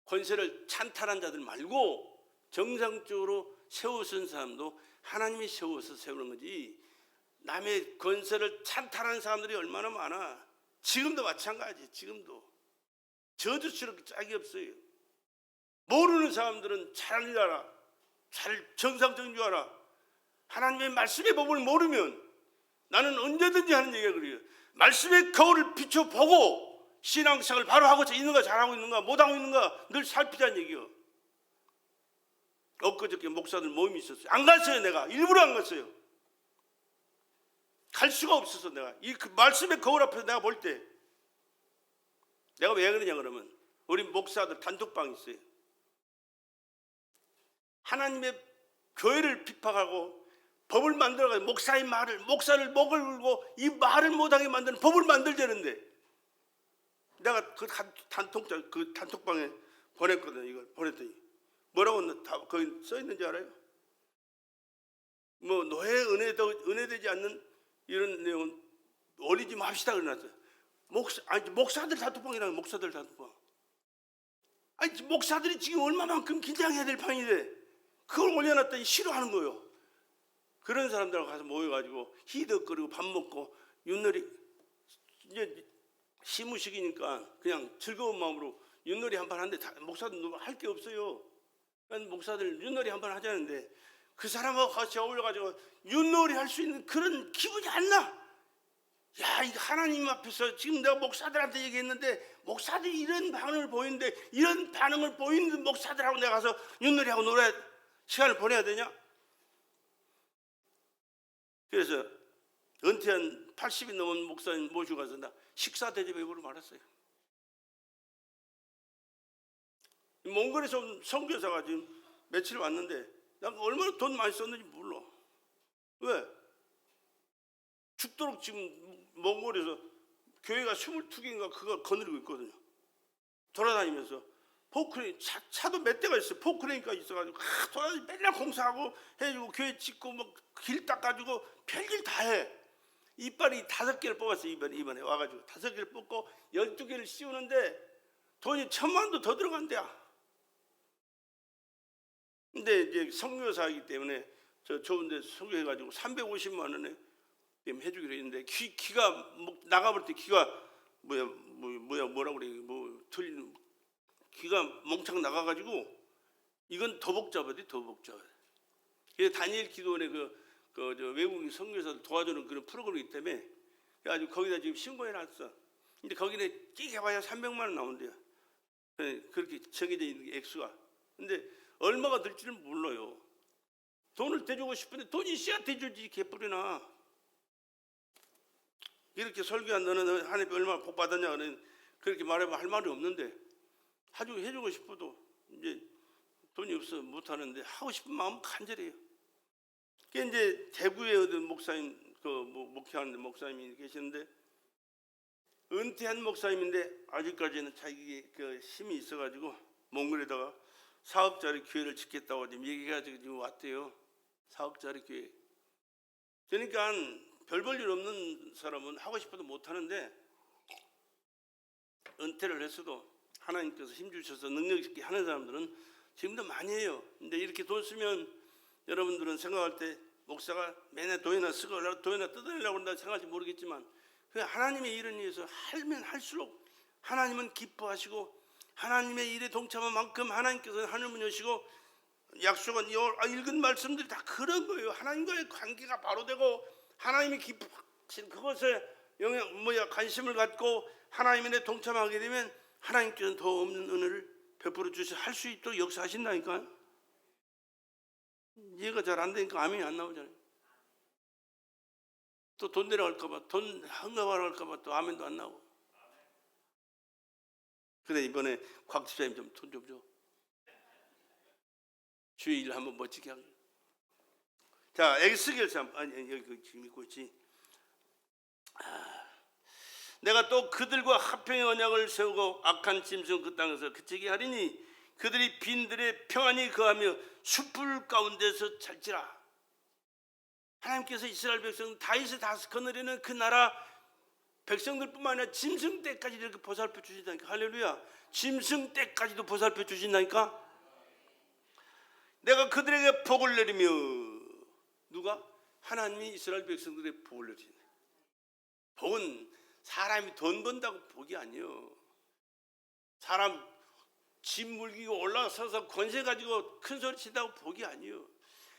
권세를 찬탈한 자들 말고 정상적으로 세워선 사람도 하나님이 세워서 세우는 거지. 남의 권세를 찬탈하는 사람들이 얼마나 많아. 지금도 마찬가지. 지금도 저주스럽게 짝이 없어요. 모르는 사람들은 잘 알아라. 잘 정상적인 줄 알아. 하나님의 말씀의 법을 모르면 나는 언제든지 하는 얘기가 그래요. 말씀의 거울을 비춰보고 신앙생활을 바로 하고 있는가 잘하고 있는가 못하고 있는가 늘 살피자는 얘기요. 엊그저께 목사들 모임이 있었어요. 안 갔어요. 내가 일부러 안 갔어요. 갈 수가 없어서 내가 이 말씀의 거울 앞에서 내가 볼 때 내가 왜 그러냐 그러면 우리 목사들 단톡방 있어요. 하나님의 교회를 핍박하고 법을 만들어가지고 목사의 말을 목사를 목을 물고 이 말을 못하게 만드는 법을 만들자는데 내가 그 단톡방에 보냈거든요. 이걸 보냈더니 뭐라고 거기 써 있는지 알아요? 뭐 노예 은혜되지 않는 이런 내용은 올리지 맙시다 그러놨어요. 목사들 단톡방이라고. 목사들 단톡방. 아니 목사들이 지금 얼마만큼 긴장해야 될 판인데 그걸 올려놨더니 싫어하는 거예요. 그런 사람들하고 가서 모여가지고 희덕거리고 밥 먹고 윷놀이 이제 시무식이니까 그냥 즐거운 마음으로 윷놀이 한판 하는데 목사들 할 게 없어요. 목사들 윷놀이 한판 하자는데 그 사람하고 같이 어울려가지고 윷놀이 할 수 있는 그런 기분이 안 나. 야, 이거 하나님 앞에서 지금 내가 목사들한테 얘기했는데 목사들이 이런 반응을 보이는데 이런 반응을 보이는 목사들하고 내가 가서 윷놀이하고 시간을 보내야 되냐? 그래서 은퇴한 80이 넘은 목사님 모시고 가서 나 식사 대접해보러 말았어요. 몽골에서 온 선교사가 지금 며칠 왔는데 난 얼마나 돈 많이 썼는지 몰라. 왜? 죽도록 지금 몽골에서 교회가 22개인가 그거 거느리고 있거든요. 돌아다니면서 포크레인 차도 몇 대가 있어요. 포크레인가 있어가지고 돌아다니면서 맨날 공사하고 해주고 교회 짓고 뭐 길 닦아주고 별일 다 해. 이빨이 5개를 뽑았어요. 이번에 와가지고 5개를 뽑고 12개를 씌우는데 돈이 1,000만 원 더 들어간대야. 근데 이제 선교사이기 때문에 저 좋은데 소개해가지고 350만 원에 해주기로 했는데 귀가 나가볼 때 귀가 뭐라고 그래 틀린 귀가 멍청 나가가지고 이건 더 복잡하대. 그래서 다니엘 기도원에 저 외국인 선교사들 도와주는 그런 프로그램이기 때문에 그래가지고 거기다 지금 신고해놨어. 근데 거기는 끼게봐야 300만 원 나온대요. 그렇게 정해져 있는 게 액수가. 근데 얼마가 들지는 몰라요. 돈을 대주고 싶은데 돈이 있어야 대주지 개뿔이나. 이렇게 설교한 너는 하나님 얼마나 복 받았냐 그러는 그렇게 말해봐 할 말이 없는데 해주고 싶어도 이제 돈이 없어 못 하는데 하고 싶은 마음 간절해요. 그게 이제 대구에 어떤 목사님 목회하는 목사님이 계시는데 은퇴한 목사님인데 아직까지는 자기 그 힘이 있어가지고 몽골에다가 4억짜리 교회를 짓겠다고 지금 얘기해가지고 지금 왔대요. 4억짜리 교회. 그러니까 별 볼 일 없는 사람은 하고 싶어도 못 하는데 은퇴를 했어도 하나님께서 힘 주셔서 능력 있게 하는 사람들은 지금도 많이 해요. 근데 이렇게 돈 쓰면 여러분들은 생각할 때 목사가 맨날 돈이나 쓰고 돈이나 뜯어내려고 한다 생각할지 모르겠지만 하나님의 일을 위해서 하면 할수록 하나님은 기뻐하시고 하나님의 일에 동참한 만큼 하나님께서 하늘문 여시고 약속은 읽은 말씀들이 다 그런 거예요. 하나님과의 관계가 바로 되고 하나님이 기뻐하신 그것에 관심을 갖고 하나님의 일에 동참하게 되면 하나님께서는 더 없는 은혜를 베풀어 주셔서 할 수 있도록 역사하신다니까. 이해가 잘 안 되니까 아멘이 안 나오잖아요. 또 돈 내려갈까봐 돈 한가하러 갈까봐 또 아멘도 안 나오고. 그래 이번에 곽 집사님 좀 돈 좀 줘. 주의 일 한번 멋지게 하고. 자 에스겔서 여기 지금 읽고 있지. 내가 또 그들과 화평의 언약을 세우고 악한 짐승 그 땅에서 그치게 하리니 그들이 빈들에 평안히 거하며 숯불 가운데서 살지라. 하나님께서 이스라엘 백성 다윗의 다스 거느리는 그 나라 백성들뿐만 아니라 짐승 때까지 이렇게 보살펴 주신다니까. 할렐루야. 짐승 때까지도 보살펴 주신다니까. 내가 그들에게 복을 내리며 누가? 하나님이 이스라엘 백성들의 복을 내리네. 복은 사람이 돈 번다고 복이 아니에요. 사람 집 물기고 올라서서 권세 가지고 큰 소리 치다고 복이 아니에요.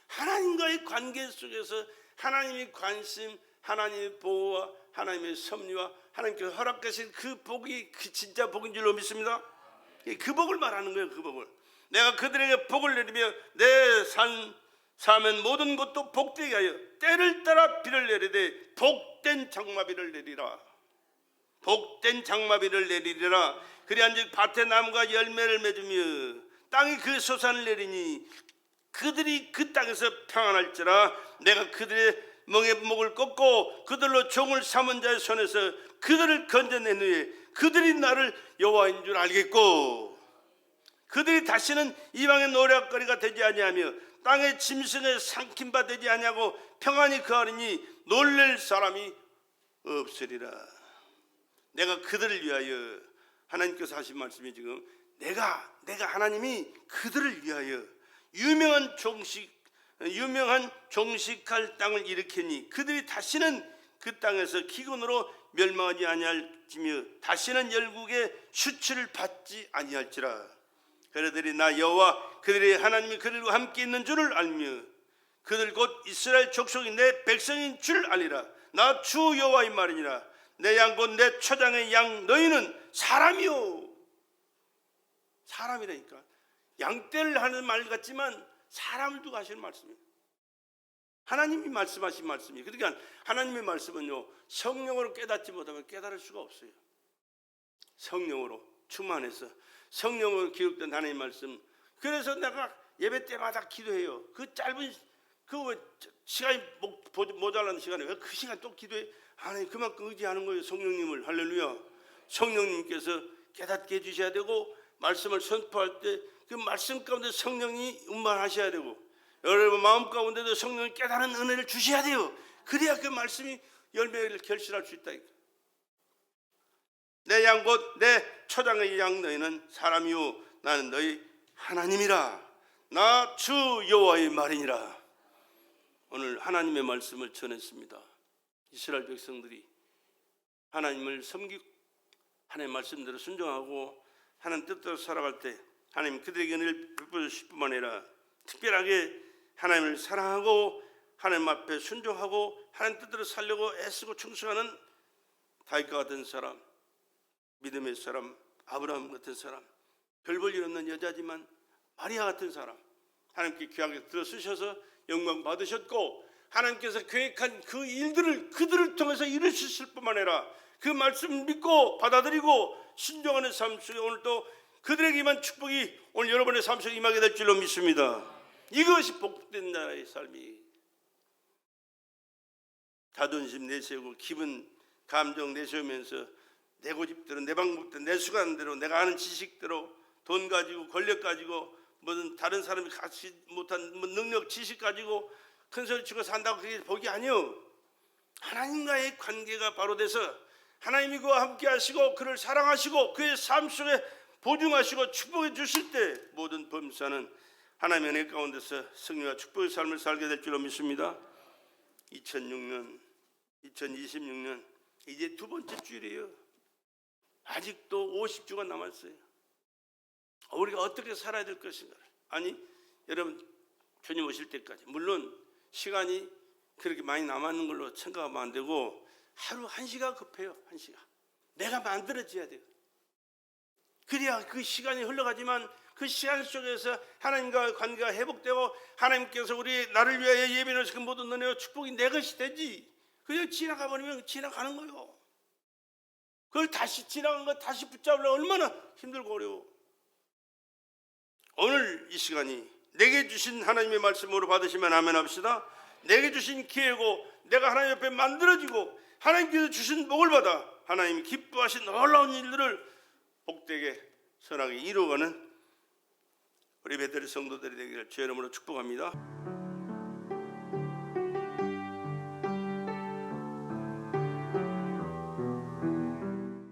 하나님과의 관계 속에서 하나님의 관심, 하나님의 보호와 하나님의 섭리와 하나님께서 허락하신 그 복이 그 진짜 복인 줄로 믿습니다. 그 복을 말하는 거예요. 그 복을. 내가 그들에게 복을 내리며 내 사면 모든 것도 복되게 하여 때를 따라 비를 내리되 복된 장마비를 내리라. 복된 장마비를 내리리라. 그리한즉 밭의 나무가 열매를 맺으며 땅이 그 소산을 내리니 그들이 그 땅에서 평안할지라. 내가 그들의 멍에 목을 꺾고 그들로 종을 삼은 자의 손에서 그들을 건져낸 후에 그들이 나를 여호와인 줄 알겠고 그들이 다시는 이방의 노략거리가 되지 아니하며 땅의 짐승에 삼킨 바 되지 아니하고 평안히 거하리니 놀랄 사람이 없으리라. 내가 그들을 위하여 하나님께서 하신 말씀이 지금 내가 하나님이 그들을 위하여 유명한 종식할 땅을 일으키니 그들이 다시는 그 땅에서 기근으로 멸망하지 아니할지며 다시는 열국의 수치를 받지 아니할지라. 그들이 나 여호와 그들의 하나님이 그들과 함께 있는 줄을 알며 그들 곧 이스라엘 족속이 내 백성인 줄 알리라. 나 주 여호와의 말이니라. 내 양 곧 내 초장의 양 너희는 사람이요. 사람이라니까. 양떼를 하는 말 같지만 사람을 두고 하시는 말씀이에요. 하나님이 말씀하신 말씀이에요. 그러니까 하나님의 말씀은요 성령으로 깨닫지 못하면 깨달을 수가 없어요. 성령으로 충만해서 성령으로 기록된 하나님의 말씀. 그래서 내가 예배 때마다 기도해요. 그 짧은 시간이 모자라는 시간에 왜 그 시간 또 기도해? 하나님 그만큼 의지하는 거예요. 성령님을. 할렐루야. 성령님께서 깨닫게 해주셔야 되고 말씀을 선포할 때 그 말씀 가운데 성령이 운반하셔야 되고 여러분 마음 가운데도 성령이 깨닫는 은혜를 주셔야 돼요. 그래야 그 말씀이 열매를 결실할 수 있다니까. 내 양 곧 내 초장의 양 너희는 사람이요 나는 너희 하나님이라. 나 주 여호와의 말이니라. 오늘 하나님의 말씀을 전했습니다. 이스라엘 백성들이 하나님을 섬기고 하나님의 말씀대로 순종하고 하나님 뜻대로 살아갈 때 하나님 그들에게 은혜를 베풀어 주실 뿐만 아니라 특별하게 하나님을 사랑하고 하나님 앞에 순종하고 하나님 뜻대로 살려고 애쓰고 충성하는 다윗과 같은 사람, 믿음의 사람, 아브라함 같은 사람, 별 볼 일 없는 여자지만 마리아 같은 사람, 하나님께 귀하게 들어쓰셔서 영광 받으셨고 하나님께서 계획한 그 일들을 그들을 통해서 이루셨을 뿐만 아니라 그 말씀 믿고 받아들이고 순종하는 삶 속에 오늘 또 그들에게 임한 축복이 오늘 여러분의 삶 속에 임하게 될 줄로 믿습니다. 이것이 복된 나라의 삶이. 자존심 내세우고 기분 감정 내세우면서 내 고집대로 내 방법대로 내 수간대로 내가 아는 지식대로 돈 가지고 권력 가지고 무슨 다른 사람이 갖지 못한 능력 지식 가지고 큰 소리 치고 산다고 그게 복이 아니요. 하나님과의 관계가 바로 돼서 하나님이 그와 함께 하시고 그를 사랑하시고 그의 삶 속에 보증하시고 축복해 주실 때 모든 범사는 하나님의 은혜 가운데서 승리와 축복의 삶을 살게 될 줄로 믿습니다. 2026년 이제 두 번째 주일이에요. 아직도 50주가 남았어요. 우리가 어떻게 살아야 될 것인가. 아니 여러분 주님 오실 때까지 물론 시간이 그렇게 많이 남았는 걸로 생각하면 안 되고 하루 1시가 급해요. 1시가 내가 만들어져야 돼요. 그래야 그 시간이 흘러가지만 그 시간 속에서 하나님과 관계가 회복되고 하나님께서 우리 나를 위하여 예비해 놓으신 그 모든 은혜와 축복이 내 것이 되지. 그냥 지나가 버리면 지나가는 거예요. 그걸 다시 지나간 거 다시 붙잡으려고 얼마나 힘들고 어려워. 오늘 이 시간이 내게 주신 하나님의 말씀으로 받으시면 아멘 합시다. 내게 주신 기회고 내가 하나님 옆에 만들어지고 하나님께서 주신 복을 받아 하나님이 기뻐하신 놀라운 일들을 복되게 선하게 이루어가는 우리 베테랑 성도들이 되기를 주의 이름으로 축복합니다.